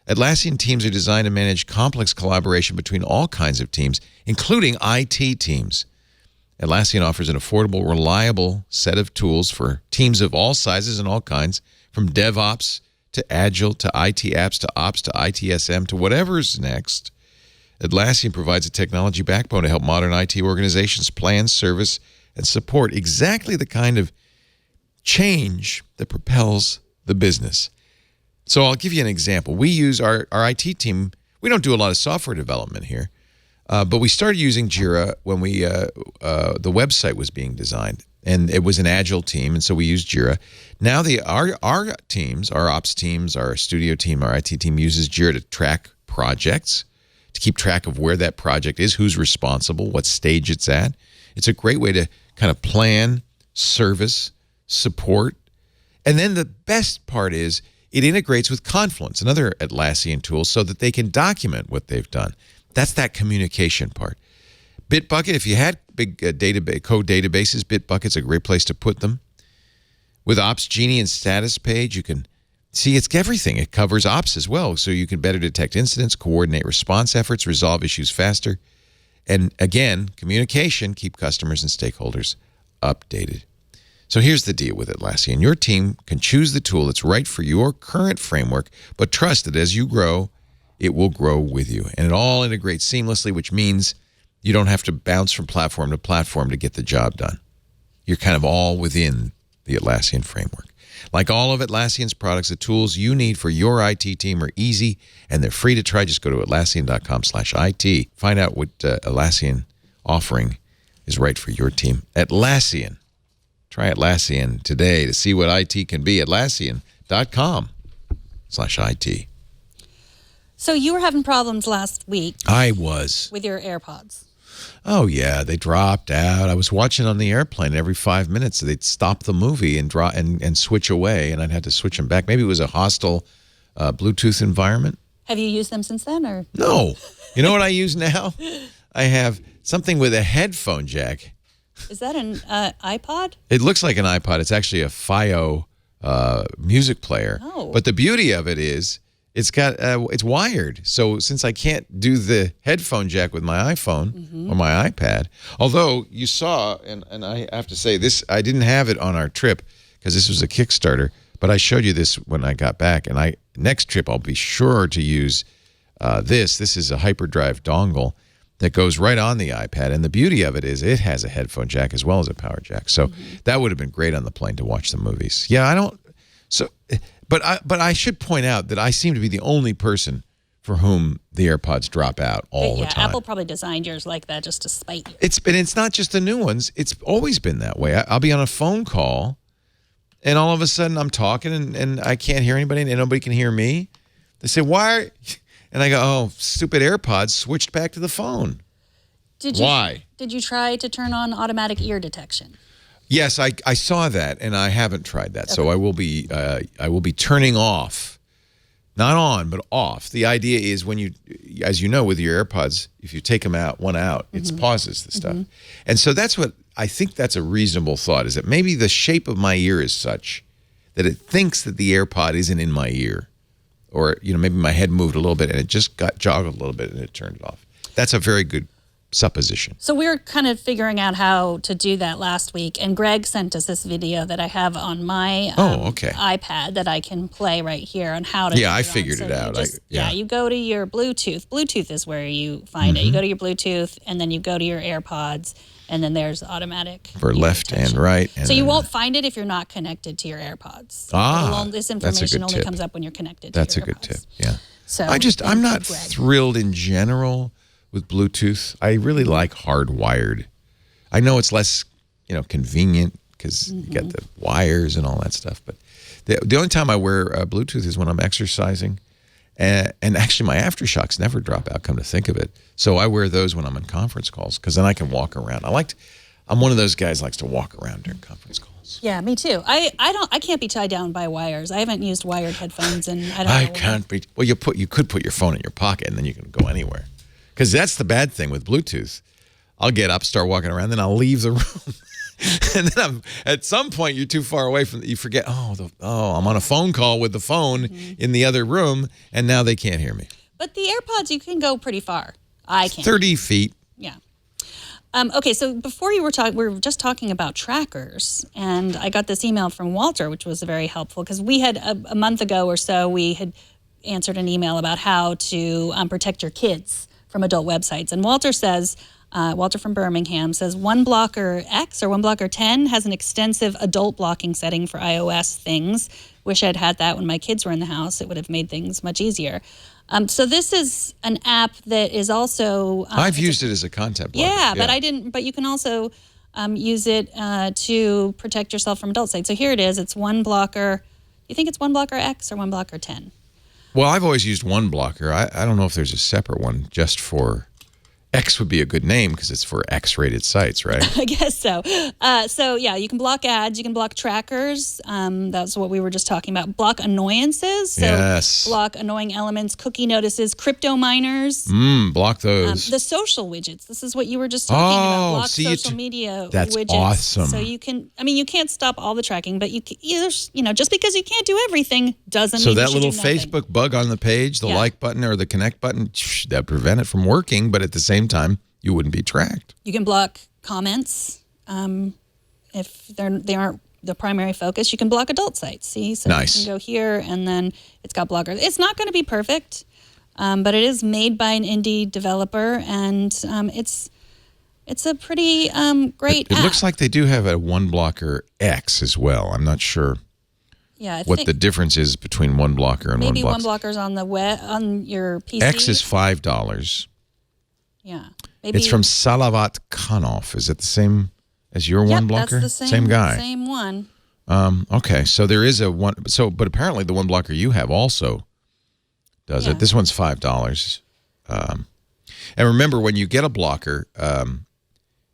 Atlassian teams are designed to manage complex collaboration between all kinds of teams, including IT teams. Atlassian offers an affordable, reliable set of tools for teams of all sizes and all kinds, from DevOps to Agile to IT apps to Ops to ITSM to whatever's next. Atlassian provides a technology backbone to help modern IT organizations plan, service, and support exactly the kind of change that propels the business. So I'll give you an example. We use our IT team. We don't do a lot of software development here, but we started using Jira when the website was being designed, and it was an agile team, and so we used Jira. Now our teams, our ops teams, our studio team, our IT team uses Jira to track projects, to keep track of where that project is, who's responsible, what stage it's at. It's a great way to kind of plan, service, support. And then the best part is it integrates with Confluence, another Atlassian tool, so that they can document what they've done. That's that communication part. Bitbucket, if you had big code databases, Bitbucket's a great place to put them. With Ops Genie and Status Page, you can see, it's everything. It covers ops as well, so you can better detect incidents, coordinate response efforts, resolve issues faster. And again, communication, keep customers and stakeholders updated. So here's the deal with Atlassian. Your team can choose the tool that's right for your current framework, but trust that as you grow, it will grow with you. And it all integrates seamlessly, which means you don't have to bounce from platform to platform to get the job done. You're kind of all within the Atlassian framework. Like all of Atlassian's products, the tools you need for your IT team are easy, and they're free to try. Just go to Atlassian.com/IT. Find out what Atlassian offering is right for your team. Atlassian. Try Atlassian today to see what IT can be. Atlassian.com/IT. So you were having problems last week. I was. With your AirPods. Oh, yeah, they dropped out. I was watching on the airplane. Every 5 minutes, they'd stop the movie and switch away, and I'd have to switch them back. Maybe it was a hostile Bluetooth environment. Have you used them since then? Or No. You know what I use now? I have something with a headphone jack. Is that an iPod? It looks like an iPod. It's actually a FiO music player. Oh. But the beauty of it is It's got it's wired. So since I can't do the headphone jack with my iPhone or my iPad, although you saw, and I have to say this, I didn't have it on our trip because this was a Kickstarter, but I showed you this when I got back, and next trip I'll be sure to use this. This is a hyperdrive dongle that goes right on the iPad, and the beauty of it is it has a headphone jack as well as a power jack. So that would have been great on the plane to watch the movies. Yeah, I don't. So, but I should point out that I seem to be the only person for whom the AirPods drop out all the time. Apple probably designed yours like that just to spite you. It's not just the new ones. It's always been that way. I'll be on a phone call, and all of a sudden I'm talking, and I can't hear anybody, and nobody can hear me. They say, "Why?" And I go, "Oh, stupid AirPods switched back to the phone." Why? Did you try to turn on automatic ear detection? Yes, I saw that, and I haven't tried that. Okay. So I will be turning off, not on, but off. The idea is when you, as you know, with your AirPods, if you take one out, it pauses the stuff. And so that's what I think. That's a reasonable thought. Is that maybe the shape of my ear is such that it thinks that the AirPod isn't in my ear, or maybe my head moved a little bit and it just got joggled a little bit and it turned it off. That's a very good supposition. So we were kind of figuring out how to do that last week, and Greg sent us this video that I have on my iPad that I can play right here on how to. Yeah, I figured it out. You go to your Bluetooth. Bluetooth is where you find it. You go to your Bluetooth, and then you go to your AirPods, and then there's automatic for left and right. And so you won't find it if you're not connected to your AirPods. This information only comes up when you're connected to your AirPods. That's a good tip. Yeah. So I'm not thrilled in general with Bluetooth. I really like hardwired. I know it's less, convenient because you get the wires and all that stuff. But the only time I wear Bluetooth is when I'm exercising, and actually my aftershocks never drop out. Come to think of it, so I wear those when I'm on conference calls because then I can walk around. I'm one of those guys who likes to walk around during conference calls. Yeah, me too. I can't be tied down by wires. I haven't used wired headphones, and I can't be. Well, you could put your phone in your pocket and then you can go anywhere. Because that's the bad thing with Bluetooth. I'll get up, start walking around, then I'll leave the room. And then at some point, you're too far away from you forget, I'm on a phone call with the phone in the other room, and now they can't hear me. But the AirPods, you can go pretty far. I can't. 30 feet. Yeah. Okay, so before we were just talking about trackers, and I got this email from Walter, which was very helpful, because we had, a month ago or so, we had answered an email about how to protect your kids from adult websites. And Walter says, Walter from Birmingham says, OneBlocker X or OneBlocker 10 has an extensive adult blocking setting for iOS things. Wish I'd had that when my kids were in the house. It would have made things much easier. So this is an app that is also... I've used it as a content blocker. Yeah, but I didn't. But you can also use it to protect yourself from adult sites. So here it is. It's OneBlocker. You think it's OneBlocker X or OneBlocker 10? Well, I've always used OneBlocker. I don't know if there's a separate one just for X would be a good name because it's for X-rated sites, right? I guess so. You can block ads. You can block trackers. That's what we were just talking about. Block annoyances. So yes. Block annoying elements, cookie notices, crypto miners. Block those. The social widgets. This is what you were just talking about. Block social media that's widgets. Awesome. So you can, you can't stop all the tracking, but you can, just because you can't do everything doesn't mean you should do nothing. So that little Facebook bug on the page, the like button or the connect button, that prevent it from working, but at the same time, you wouldn't be tracked. You can block comments if they aren't the primary focus. You can block adult sites. See, so nice. You can go here, and then it's got blockers. It's not going to be perfect, but it is made by an indie developer, and it's a pretty great app. It looks like they do have a OneBlocker X as well. I'm not sure. Yeah, what the difference is between OneBlocker and maybe OneBlocker. OneBlocker's on the web on your PC. X is $5. Yeah, maybe it's from Salavat Khanov. Is it the same as your OneBlocker? That's the same guy. Same one. Okay, so there is a one. So, but apparently the OneBlocker you have also does it. This one's $5. And remember, when you get a blocker,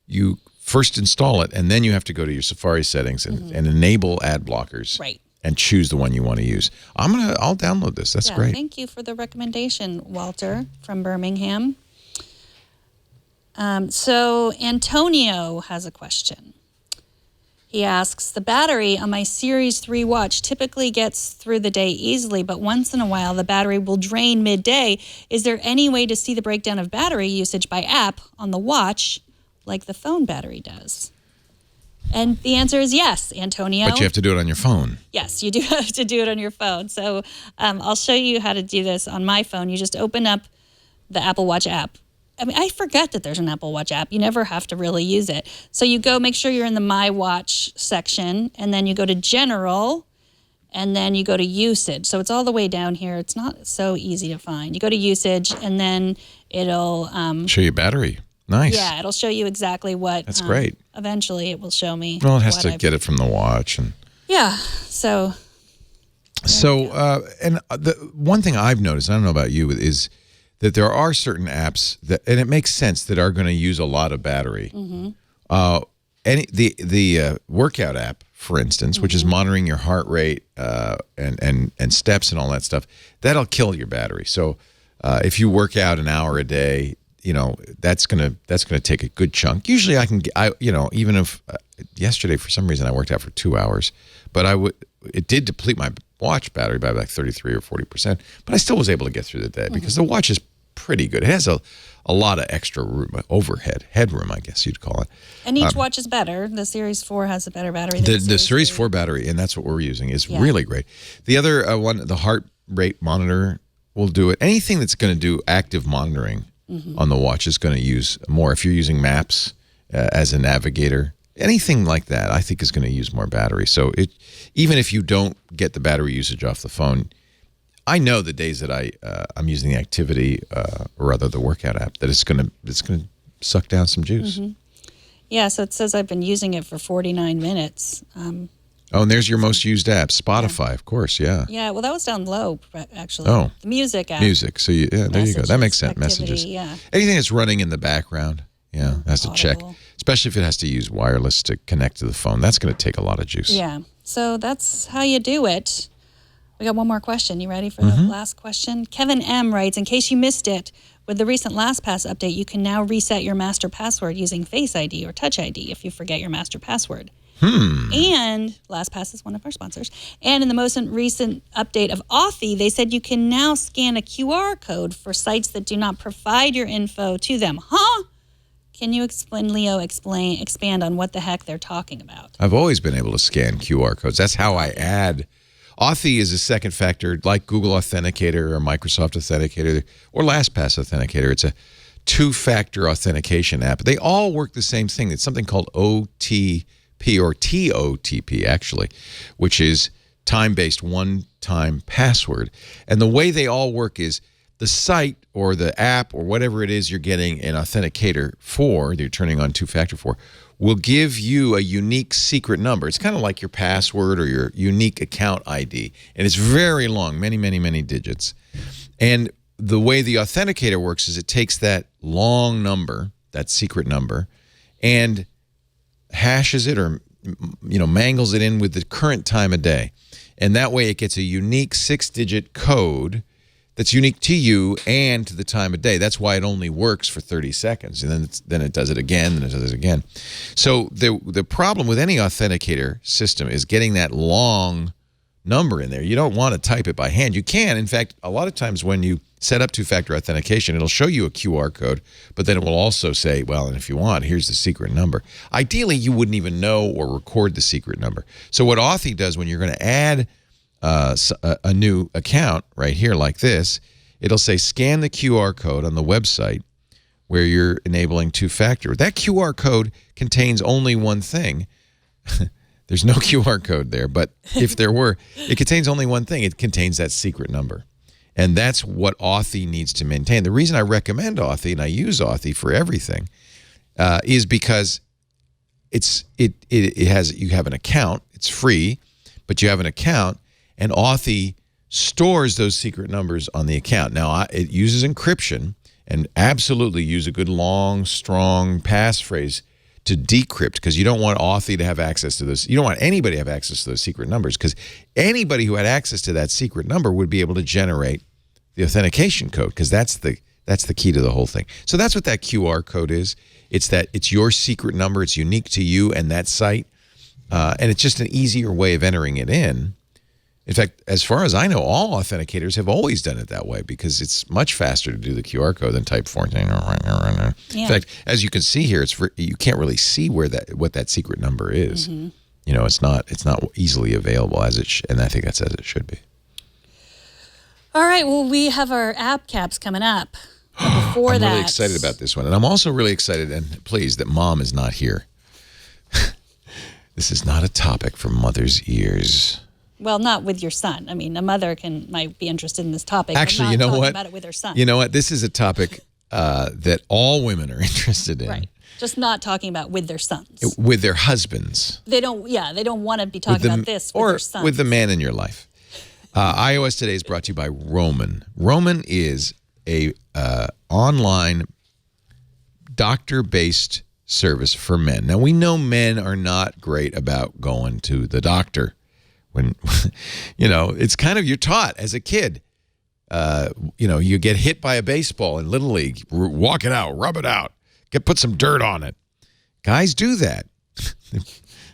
you first install it, and then you have to go to your Safari settings and enable ad blockers. Right. And choose the one you want to use. I'll download this. That's great. Thank you for the recommendation, Walter from Birmingham. So Antonio has a question. He asks, the battery on my Series 3 watch typically gets through the day easily, but once in a while the battery will drain midday. Is there any way to see the breakdown of battery usage by app on the watch like the phone battery does? And the answer is yes, Antonio. But you have to do it on your phone. Yes, you do have to do it on your phone. So I'll show you how to do this on my phone. You just open up the Apple Watch app. I mean, I forget that there's an Apple Watch app. You never have to really use it. So you go, make sure you're in the My Watch section, and then you go to General, and then you go to Usage. So it's all the way down here. It's not so easy to find. You go to Usage, and then it'll... show you battery. Nice. Yeah, it'll show you exactly what... That's great. Eventually, it will show me. Well, it has to get it from the watch. And yeah, so... And the one thing I've noticed, I don't know about you, is that there are certain apps that, and it makes sense, that are going to use a lot of battery. The workout app, for instance, which is monitoring your heart rate and steps and all that stuff, that'll kill your battery. So if you work out an hour a day, that's gonna take a good chunk. Usually even if yesterday for some reason I worked out for 2 hours, but it did deplete my watch battery by like 33 or 40%, but I still was able to get through the day because the watch is pretty good. It has a lot of extra room, headroom, I guess you'd call it. And each watch is better. The Series 4 has a better battery than the Series 4 battery, and that's what we're using, is really great. The other one, the heart rate monitor, will do it. Anything that's going to do active monitoring on the watch is going to use more. If you're using maps as a navigator, anything like that, I think is going to use more battery. So even if you don't get the battery usage off the phone, I know the days that I'm using the activity, or rather the workout app, that it's gonna suck down some juice. Yeah, so it says I've been using it for 49 minutes. And there's your most used app, Spotify, of course. Yeah. Yeah, well, that was down low, actually. Oh, the music app. Music. So there you go. That makes sense. Activity, Messages. Yeah. Anything that's running in the background, has to check. Especially if it has to use wireless to connect to the phone, that's going to take a lot of juice. Yeah. So that's how you do it. We got one more question. You ready for the last question? Kevin M. writes, in case you missed it, with the recent LastPass update, you can now reset your master password using Face ID or Touch ID if you forget your master password. And LastPass is one of our sponsors. And in the most recent update of Authy, they said you can now scan a QR code for sites that do not provide your info to them. Huh? Can you expand on what the heck they're talking about? I've always been able to scan QR codes. That's how I add. Authy is a second factor, like Google Authenticator or Microsoft Authenticator or LastPass Authenticator. It's a two-factor authentication app. They all work the same thing. It's something called OTP or TOTP, actually, which is time-based one-time password. And the way they all work is the site or the app or whatever it is you're getting an authenticator for, you're turning on two-factor for, will give you a unique secret number. It's kind of like your password or your unique account ID. And it's very long, many, many, many digits. And the way the authenticator works is it takes that long number, that secret number, and hashes it or mangles it in with the current time of day. And that way it gets a unique 6-digit code that's unique to you and to the time of day. That's why it only works for 30 seconds. And then it does it again, and it does it again. So the problem with any authenticator system is getting that long number in there. You don't want to type it by hand. You can. In fact, a lot of times when you set up two-factor authentication, it'll show you a QR code, but then it will also say, well, and if you want, here's the secret number. Ideally, you wouldn't even know or record the secret number. So what Authy does when you're going to add a new account right here like this, it'll say scan the QR code on the website where you're enabling two-factor. That QR code contains only one thing. There's no QR code there, but if there were, it contains only one thing. It contains that secret number. And that's what Authy needs to maintain. The reason I recommend Authy, and I use Authy for everything, is because you have an account. It's free, but you have an account, and Authy stores those secret numbers on the account. Now, it uses encryption, and absolutely use a good long, strong passphrase to decrypt, because you don't want Authy to have access to this. You don't want anybody to have access to those secret numbers, because anybody who had access to that secret number would be able to generate the authentication code, because that's the key to the whole thing. So that's what that QR code is. It's your secret number. It's unique to you and that site. and it's just an easier way of entering it in. In fact, as far as I know, all authenticators have always done it that way because it's much faster to do the QR code than type 14. Yeah. In fact, as you can see here, you can't really see what that secret number is. Mm-hmm. You know, it's not easily available and I think that's as it should be. All right. Well, we have our app caps coming up. Before I'm that, really excited about this one, and I'm also really excited and pleased that Mom is not here. This is not a topic for mother's ears. Well, not with your son. I mean, a mother might be interested in this topic. Actually, but not you know talking what? About it with her son. You know what? This is a topic that all women are interested in. Right. Just not talking about with their sons. With their husbands. They don't want to be talking about this with their sons. Or with the man in your life. iOS Today is brought to you by Roman. Roman is a online doctor-based service for men. Now, we know men are not great about going to the doctor. When, it's kind of, you're taught as a kid, you get hit by a baseball in Little League, walk it out, rub it out, put some dirt on it. Guys do that.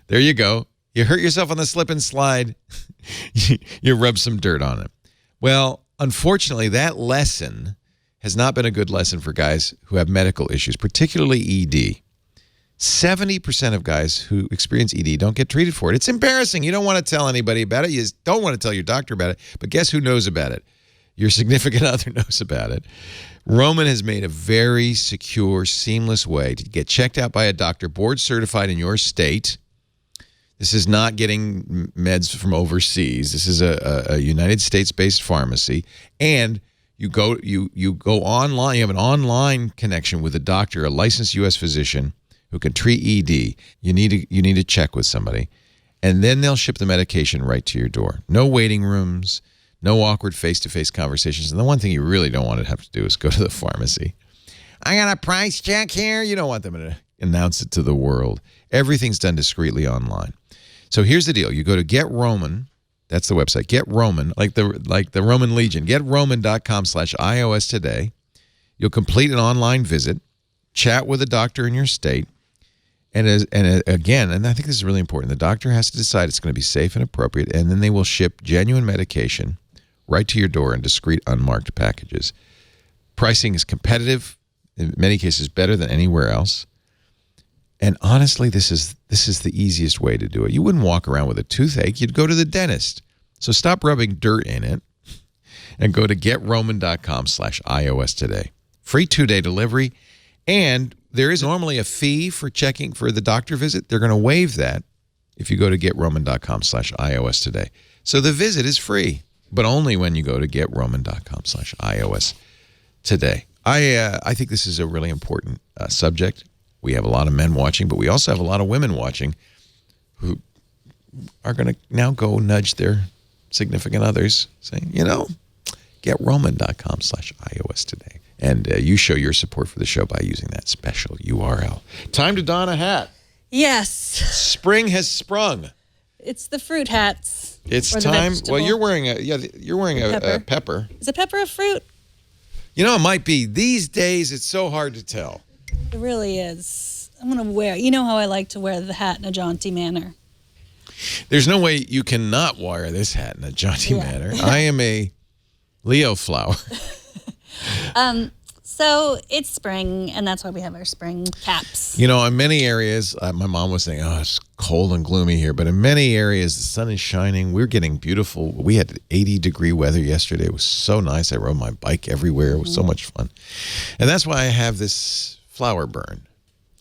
There you go. You hurt yourself on the slip and slide, you rub some dirt on it. Well, unfortunately, that lesson has not been a good lesson for guys who have medical issues, particularly ED. 70% of guys who experience ED don't get treated for it. It's embarrassing. You don't want to tell anybody about it. You don't want to tell your doctor about it. But guess who knows about it? Your significant other knows about it. Roman has made a very secure, seamless way to get checked out by a doctor, board certified in your state. This is not getting meds from overseas. This is a United States-based pharmacy. And you go online. You have an online connection with a doctor, a licensed U.S. physician, who can treat ED. You need to check with somebody, and then they'll ship the medication right to your door. No waiting rooms, no awkward face-to-face conversations. And the one thing you really don't want to have to do is go to the pharmacy. I got a price check here. You don't want them to announce it to the world. Everything's done discreetly online. So here's the deal. You go to Get Roman. That's the website. Get Roman, like the Roman Legion. GetRoman.com/iOS today. You'll complete an online visit, chat with a doctor in your state. And again, and I think this is really important, the doctor has to decide it's going to be safe and appropriate, and then they will ship genuine medication right to your door in discreet, unmarked packages. Pricing is competitive, in many cases better than anywhere else. And honestly, this is the easiest way to do it. You wouldn't walk around with a toothache. You'd go to the dentist. So stop rubbing dirt in it and go to GetRoman.com/iOS today. Free 2-day delivery. And there is normally a fee for checking for the doctor visit. They're going to waive that if you go to GetRoman.com/iOS today. So the visit is free, but only when you go to GetRoman.com/iOS today. I think this is a really important subject. We have a lot of men watching, but we also have a lot of women watching who are going to now go nudge their significant others saying, GetRoman.com/iOS today. And you show your support for the show by using that special URL. Time to don a hat. Yes. Spring has sprung. It's the fruit hats. It's or time. The Well, you're wearing a pepper. Is a pepper a fruit? It might be. These days, it's so hard to tell. It really is. I'm going to wear, you know how I like to wear the hat in a jaunty manner. There's no way you cannot wear this hat in a jaunty manner. I am a Leo flower. So it's spring, and that's why we have our spring caps. In many areas, my mom was saying, it's cold and gloomy here. But in many areas, the sun is shining. We're getting beautiful. We had 80-degree weather yesterday. It was so nice. I rode my bike everywhere. It was so much fun. And that's why I have this flower burn.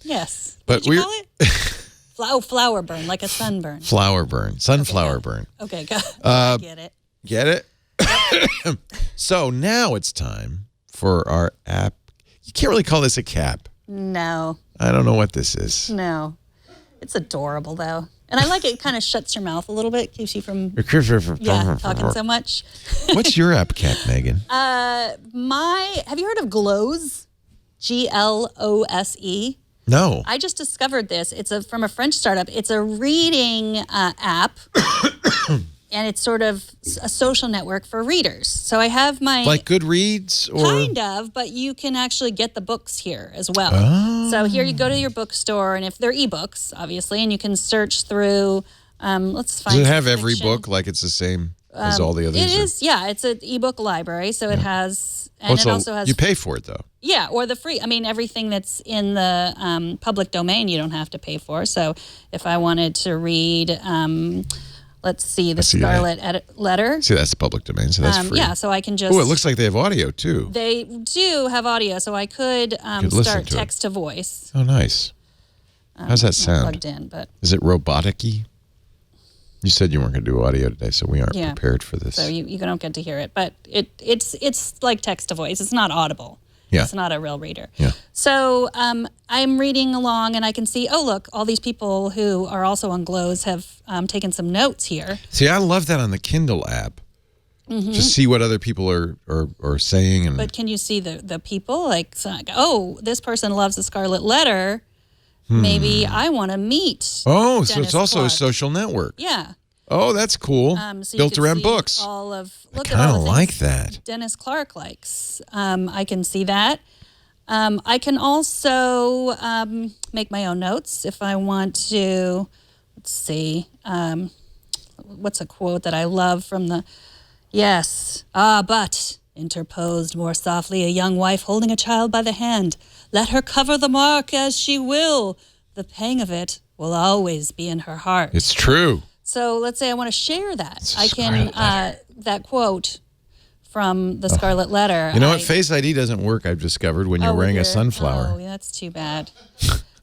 Yes. But what did you call it? Flower burn, like a sunburn. Flower burn. Sunflower burn. Okay, go. I get it. Get it? So now it's time for our app. You can't really call this a cap. No. I don't know what this is. No. It's adorable, though. And I like it. It kind of shuts your mouth a little bit, keeps you from talking so much. What's your app cap, Megan? Have you heard of Glose? GLOSE? No. I just discovered this. It's from a French startup. It's a reading app. and it's sort of a social network for readers. So I have my Like Goodreads or kind of, but you can actually get the books here as well. Oh. So here you go to your bookstore, and if they're ebooks, obviously, and you can search through. Let's find. Does it some have every fiction. book like it's the same as all the others? It or- is, yeah. It's an ebook library, so it has, Oh, and it so also has. you pay for it though. Yeah, or the free. I mean, everything that's in the public domain, you don't have to pay for. So if I wanted to read, let's see, The see that. Scarlet Letter. See, that's the public domain, so that's free. Yeah, so I can just. Oh, it looks like they have audio too. They do have audio, so I could listen start to it. text to voice. Oh, nice. How's that Not sound? plugged in, but Is it robotic-y? You said you weren't going to do audio today, so we aren't Yeah. prepared for this. so you don't get to hear it. But it's like text to voice. It's not audible. Yeah. It's not a real reader. Yeah. So I'm reading along, and I can see, oh, look, all these people who are also on Glows have taken some notes here. See, I love that on the Kindle app. To see what other people are saying. And But can you see the people? Like, oh, this person loves The Scarlet Letter. Maybe I want to meet. oh, so Dennis it's also a Clark. social network. Yeah. Oh, that's cool. So you Built could around see books. All of, I look at all kind the of things like that. Dennis Clark likes. I can see that. I can also make my own notes if I want to. Let's see. What's a quote that I love from the. Yes. But, interposed more softly a young wife holding a child by the hand. Let her cover the mark as she will. The pang of it will always be in her heart. It's true. So let's say I want to share that. It's a I can, Scarlet Letter. that quote from The Scarlet Letter. You know what? Face ID doesn't work, I've discovered, when you're wearing a sunflower. Oh, that's too bad.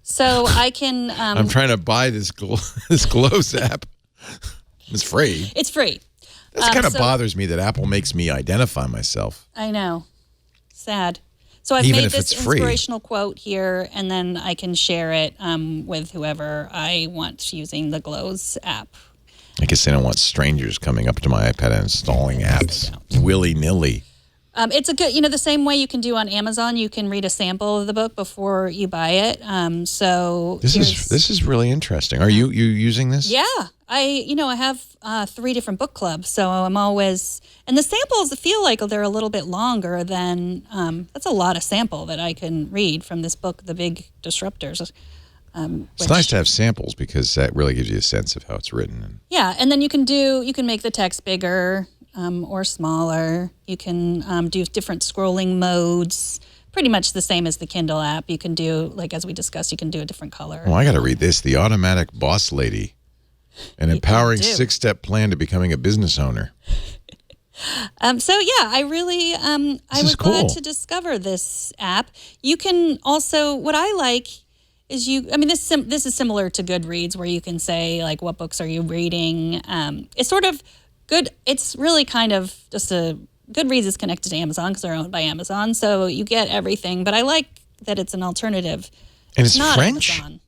So I can. I'm trying to buy this this Glows app. It's free. It's free. That kind of so- bothers me that Apple makes me identify myself. I know. Sad. So I've Even made if this it's free. inspirational quote here, and then I can share it with whoever I want using the Glows app. I guess I don't want strangers coming up to my iPad and installing apps willy-nilly. It's a good, the same way you can do on Amazon. You can read a sample of the book before you buy it. So This is really interesting. Are you using this? Yeah, I have 3 different book clubs, so I'm always, and the samples feel like they're a little bit longer than, that's a lot of sample that I can read from this book, The Big Disruptors. It's nice to have samples because that really gives you a sense of how it's written. Yeah, and then you can make the text bigger or smaller. You can do different scrolling modes. Pretty much the same as the Kindle app. You can do, like as we discussed, you can do a different color. Well, I got to read this. The Automatic Boss Lady. An empowering do. 6-step plan to becoming a business owner. So yeah, I really I was cool. glad to discover this app. You can also, what I like is this is similar to Goodreads, where you can say like, what books are you reading? It's sort of good. It's really kind of just Goodreads is connected to Amazon because they're owned by Amazon, so you get everything. But I like that it's an alternative. And it's not French? Amazon.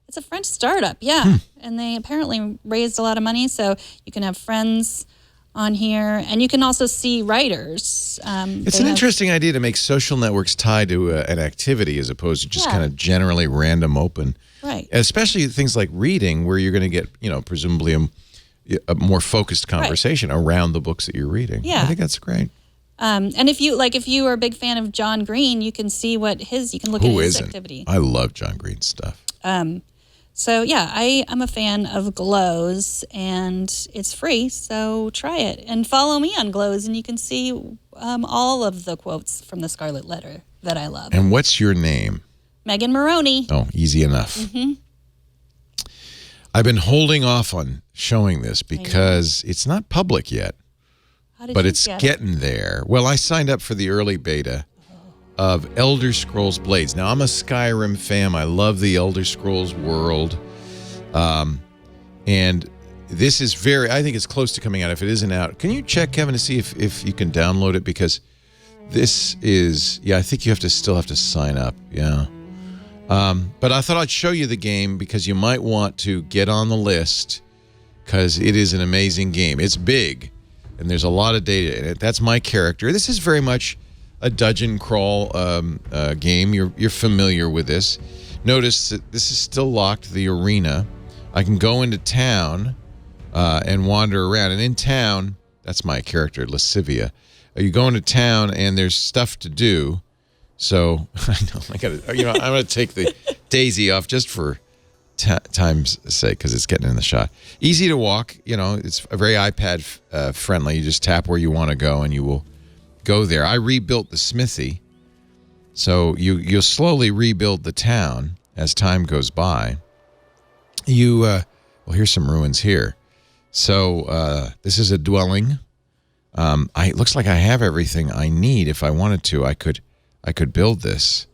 It's a French startup, yeah. And they apparently raised a lot of money, so you can have friends on here, and you can also see writers. It's an interesting idea to make social networks tied to an activity as opposed to just kind of generally random open. Right. Especially things like reading, where you're going to get, presumably a more focused conversation around the books that you're reading. Yeah. I think that's great. And if you are a big fan of John Green, you can see you can look at Who his isn't? activity. I love John Green's stuff. So yeah, I'm a fan of Glows, and it's free, so try it and follow me on Glows, and you can see all of the quotes from The Scarlet Letter that I love. And what's your name? Megan Morrone. Oh, easy enough. Mm-hmm. I've been holding off on showing this because it's not public yet, How did but you it's get it? getting there. Well, I signed up for the early beta of Elder Scrolls Blades. Now, I'm a Skyrim fan. I love the Elder Scrolls world. And this is I think it's close to coming out. If it isn't out, can you check, Kevin, to see if you can download it? Because this is, I think you still have to sign up. Yeah. But I thought I'd show you the game because you might want to get on the list because it is an amazing game. It's big, and there's a lot of data in it. That's my character. This is very much a dungeon crawl game. You're familiar with this. Notice that this is still locked, the arena. I can go into town, and wander around. And in town, that's my character, Lascivia. You go into town and there's stuff to do. So I know I'm gonna take the daisy off just for time's sake because it's getting in the shot. Easy to walk. It's very iPad friendly. You just tap where you want to go and you will go there. I rebuilt the smithy, so you'll slowly rebuild the town as time goes by. Well, here's some ruins here. So this is a dwelling. It looks like I have everything I need. If I wanted to, I could build this.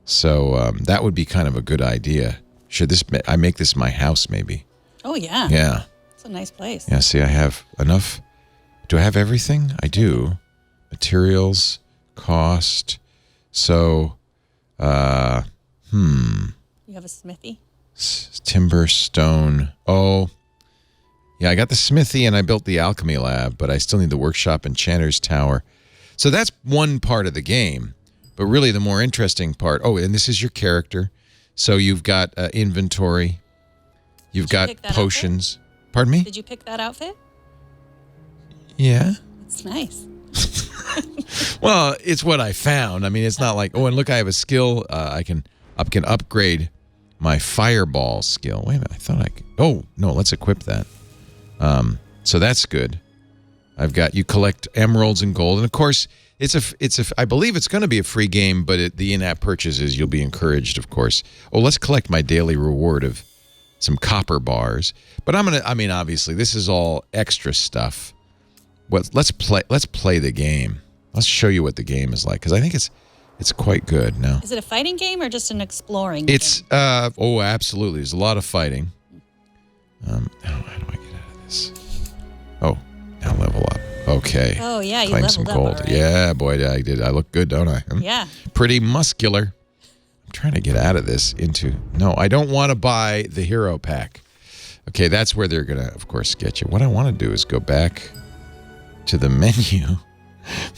So that would be kind of a good idea. Should I make this my house maybe? Oh, yeah. Yeah. It's a nice place. Yeah, see, I have enough. Do I have everything? I do. Materials, cost. So, You have a smithy? Timber, stone. Oh, yeah, I got the smithy and I built the alchemy lab, but I still need the workshop, enchanter's tower. So that's one part of the game. But really the more interesting part, and this is your character. So you've got inventory. You've got potions. Outfit? Pardon me? Did you pick that outfit? Yeah. It's nice. Well, it's what I found. I mean, it's not like, and look, I have a skill. I can upgrade my fireball skill. Wait a minute, I thought I could. Oh, no, let's equip that. So that's good. You collect emeralds and gold. And of course, I believe it's going to be a free game, but the in-app purchases, you'll be encouraged, of course. Oh, let's collect my daily reward of some copper bars. But obviously, this is all extra stuff. Let's play the game. Let's show you what the game is like, because I think it's quite good now. Is it a fighting game or just an exploring game? Absolutely. There's a lot of fighting. How do I get out of this? Oh, now level up. Okay. Oh, yeah, you claim leveled some gold. up, right? Yeah, boy, I did. I look good, don't I? Yeah. Pretty muscular. I'm trying to get out of this No, I don't want to buy the hero pack. Okay, that's where they're going to, of course, get you. What I want to do is go back to the menu.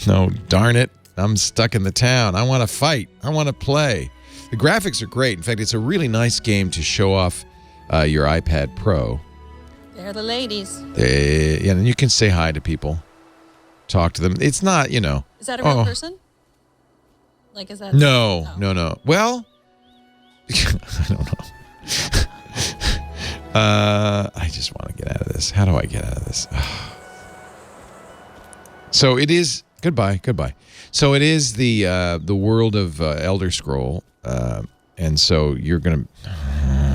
No, darn it. I'm stuck in the town. I want to fight. I want to play. The graphics are great. In fact, it's a really nice game to show off your iPad Pro. They're the ladies. And you can say hi to people. Talk to them. It's not, Is that a real person? Like, is that... No. Well, I don't know. I just want to get out of this. How do I get out of this? So it is... Goodbye. So it is the world of Elder Scroll. And so you're going to...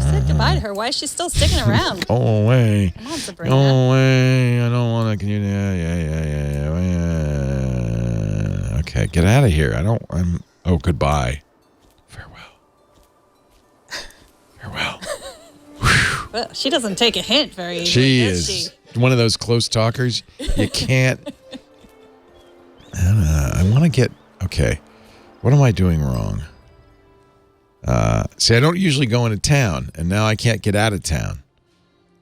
Said goodbye to her. Why is she still sticking around? Go away. Come on, Sabrina. Go away. I don't want to. Can you? Yeah. Okay, get out of here. Oh, goodbye. Farewell. Well, she doesn't take a hint very easily. She is one of those close talkers. You can't. I want to get. Okay. What am I doing wrong? See, I don't usually go into town, and now I can't get out of town.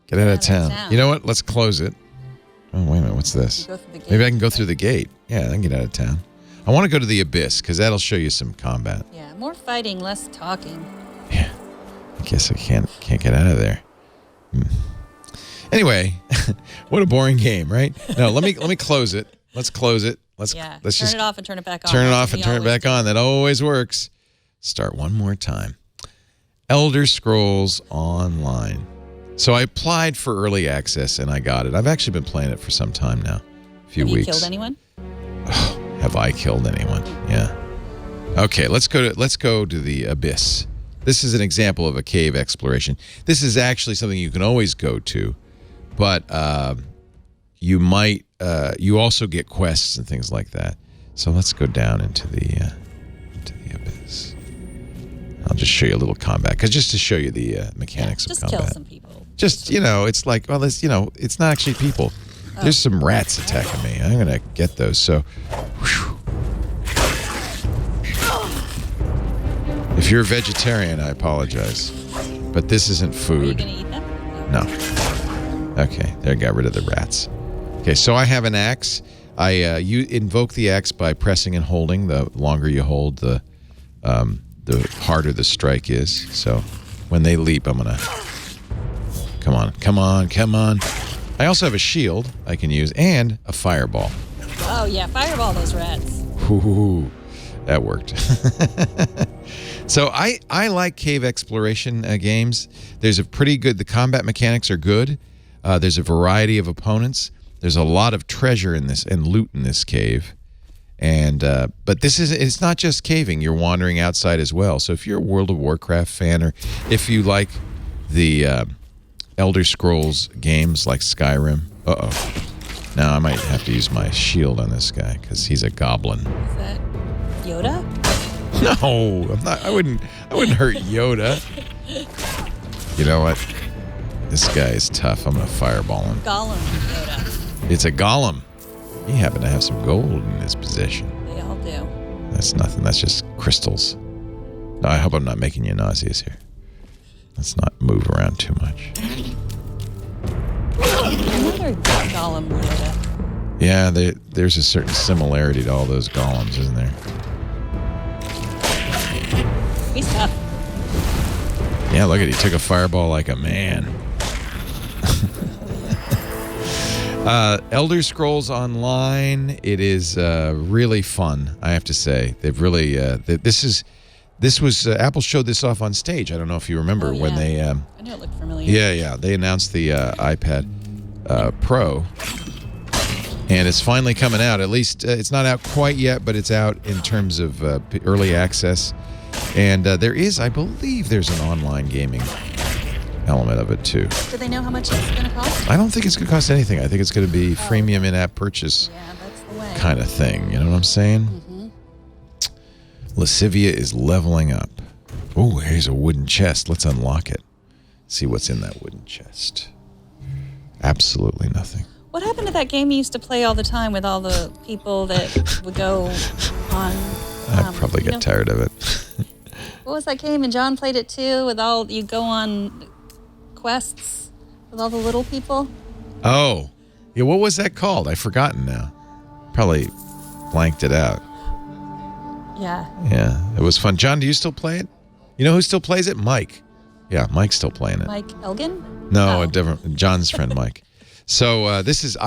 Get out of town. You know what? Let's close it. Oh, wait a minute. What's this? Maybe I can go through the gate. Yeah, I can get out of town. I want to go to the Abyss, because that'll show you some combat. Yeah, more fighting, less talking. Yeah. I guess I can't get out of there. Anyway, what a boring game, right? No, let me close it. Let's close it. Let's turn just it off and turn it back on. Turn it off and turn it back on. That always works. Start one more time. Elder Scrolls Online. So I applied for early access and I got it. I've actually been playing it for some time now. A few weeks. Have you killed anyone? Oh, have I killed anyone? Yeah. Okay, let's go to the Abyss. This is an example of a cave exploration. This is actually something you can always go to, but you also get quests and things like that. So let's go down into the Abyss. I'll just show you a little combat, just to show you the mechanics of combat. Just kill some people. It's like, well, it's not actually people. Oh. There's some rats attacking me. I'm gonna get those. So, whew. If you're a vegetarian, I apologize, but this isn't food. Are you gonna eat them? No. Okay, there, I got rid of the rats. Okay, so I have an axe. You invoke the axe by pressing and holding. The longer you hold, the harder the strike is. So when they leap, I'm gonna come on. I also have a shield I can use and a fireball. Oh, yeah. Fireball those rats. Ooh, that worked. So I like cave exploration games. There's a pretty good, the combat mechanics are good. There's a variety of opponents. There's a lot of treasure in this and loot in this cave. And but it's not just caving. You're wandering outside as well. So if you're a World of Warcraft fan, or if you like the Elder Scrolls games like Skyrim. Now I might have to use my shield on this guy because he's a goblin. Is that Yoda? No, I'm not. I wouldn't hurt Yoda. You know what? This guy is tough. I'm gonna fireball him. Gollum Yoda. It's a golem. He happened to have some gold in his possession. They all do. That's nothing. That's just crystals. No, I hope I'm not making you nauseous here. Let's not move around too much. Another Gollum Yoda. Yeah, there's a certain similarity to all those golems, isn't there? He's tough. Yeah, look at he took a fireball like a man. Elder Scrolls Online, it is really fun, I have to say. They've really this was Apple showed this off on stage. I don't know if you remember when they I knew it looked familiar. yeah, they announced the iPad Pro, and it's finally coming out. At least it's not out quite yet, but it's out in terms of early access. And there is, I believe, there's an online gaming element of it too. Do they know how much it's going to cost? I don't think it's going to cost anything. I think it's going to be freemium in-app purchase That's the way. kind of thing. You know what I'm saying? Mm-hmm. Lascivia is leveling up. Oh, here's a wooden chest. Let's unlock it. See what's in that wooden chest. Absolutely nothing. What happened to that game you used to play all the time with all the people that would go on? I'd probably get tired of it. What was that game? And John played it too. With all you go on quests with all the little people. Oh, yeah. What was that called? I've forgotten now. Probably blanked it out. Yeah. Yeah, it was fun. John, do you still play it? You know who still plays it? Mike. Yeah, Mike's still playing it. Mike Elgin? No, a different. John's friend Mike. So I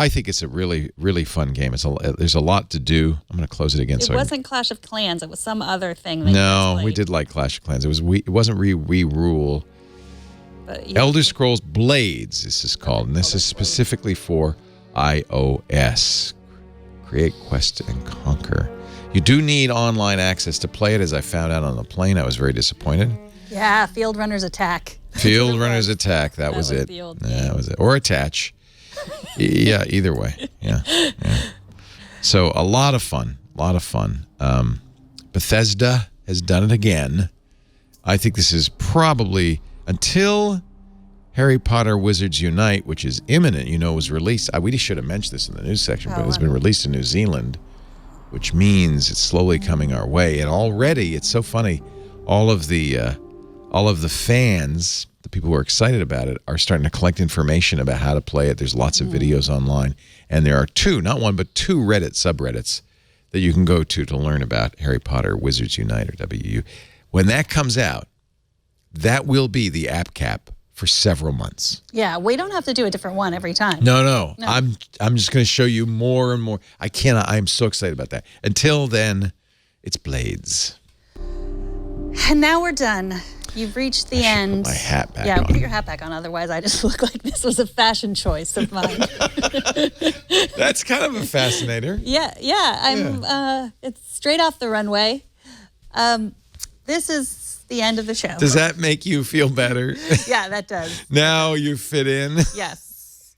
think it's a really, really fun game. There's a lot to do. I'm going to close it again. It wasn't Clash of Clans. It was some other thing. That No, we did like Clash of Clans. It wasn't Re-Rule. Elder Scrolls Blades, this is called. And this is specifically for iOS. Create, quest, and conquer. You do need online access to play it, as I found out on the plane. I was very disappointed. Yeah, Field Runners Attack. Field Runners Attack. That was it. The old that was it. Or Attach. Yeah, either way. Yeah. So a lot of fun. Bethesda has done it again. I think this is probably, until Harry Potter Wizards Unite, which is imminent, was released. We should have mentioned this in the news section, but it's been released in New Zealand, which means it's slowly coming our way. And already, it's so funny, all of the fans, the people who are excited about it, are starting to collect information about how to play it. There's lots of videos online, and there are not one, but two Reddit subreddits that you can go to learn about Harry Potter Wizards Unite, or WU. When that comes out, that will be the app cap for several months. Yeah, we don't have to do a different one every time. No. I'm just going to show you more and more. I'm so excited about that. Until then, it's Blades. And now we're done. You've reached the end. Put my hat back on. Yeah, put your hat back on. Otherwise, I just look like this was a fashion choice of mine. That's kind of a fascinator. Yeah. It's straight off the runway. This is the end of the show. Does that make you feel better? Yeah, that does. Now you fit in. Yes.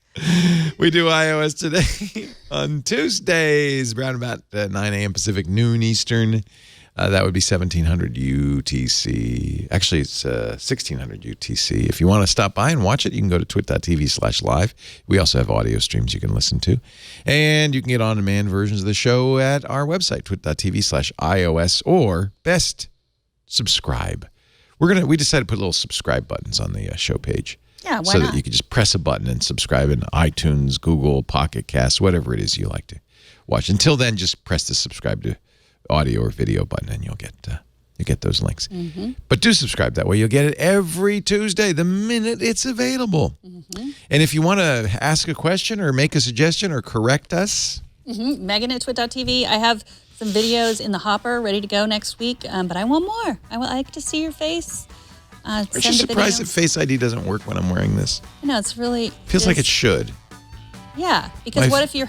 We do iOS today on Tuesdays, around about 9 a.m. Pacific, noon Eastern. That would be 1700 UTC. Actually, it's 1600 UTC. If you want to stop by and watch it, you can go to twit.tv/live. We also have audio streams you can listen to. And you can get on-demand versions of the show at our website, twit.tv/iOS, or best, subscribe. We decided to put little subscribe buttons on the show page. Yeah, why so not? that you can just press a button and subscribe in iTunes, Google, Pocket Casts, whatever it is you like to watch. Until then, just press the subscribe to audio or video button, and you'll get You get those links. But do subscribe. That way you'll get it every Tuesday, the minute it's available. And if you want to ask a question or make a suggestion or correct us. Megan at twit.tv. I have some videos in the hopper ready to go next week, but I want more. I would like to see your face. Aren't you surprised that Face ID doesn't work when I'm wearing this? I know, it's really... Feels like it should. Yeah, because what if you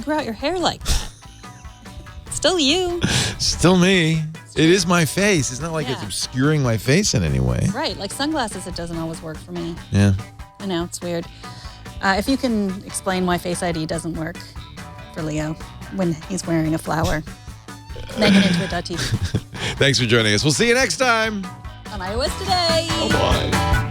grow out your hair like that? Still you. Still me. It is my face. It's not like it's obscuring my face in any way. Right, like sunglasses, it doesn't always work for me. Yeah. I know, it's weird. If you can explain why Face ID doesn't work for Leo when he's wearing a flower. Megan at twit.tv. Thanks for joining us. We'll see you next time. On iOS Today. Bye.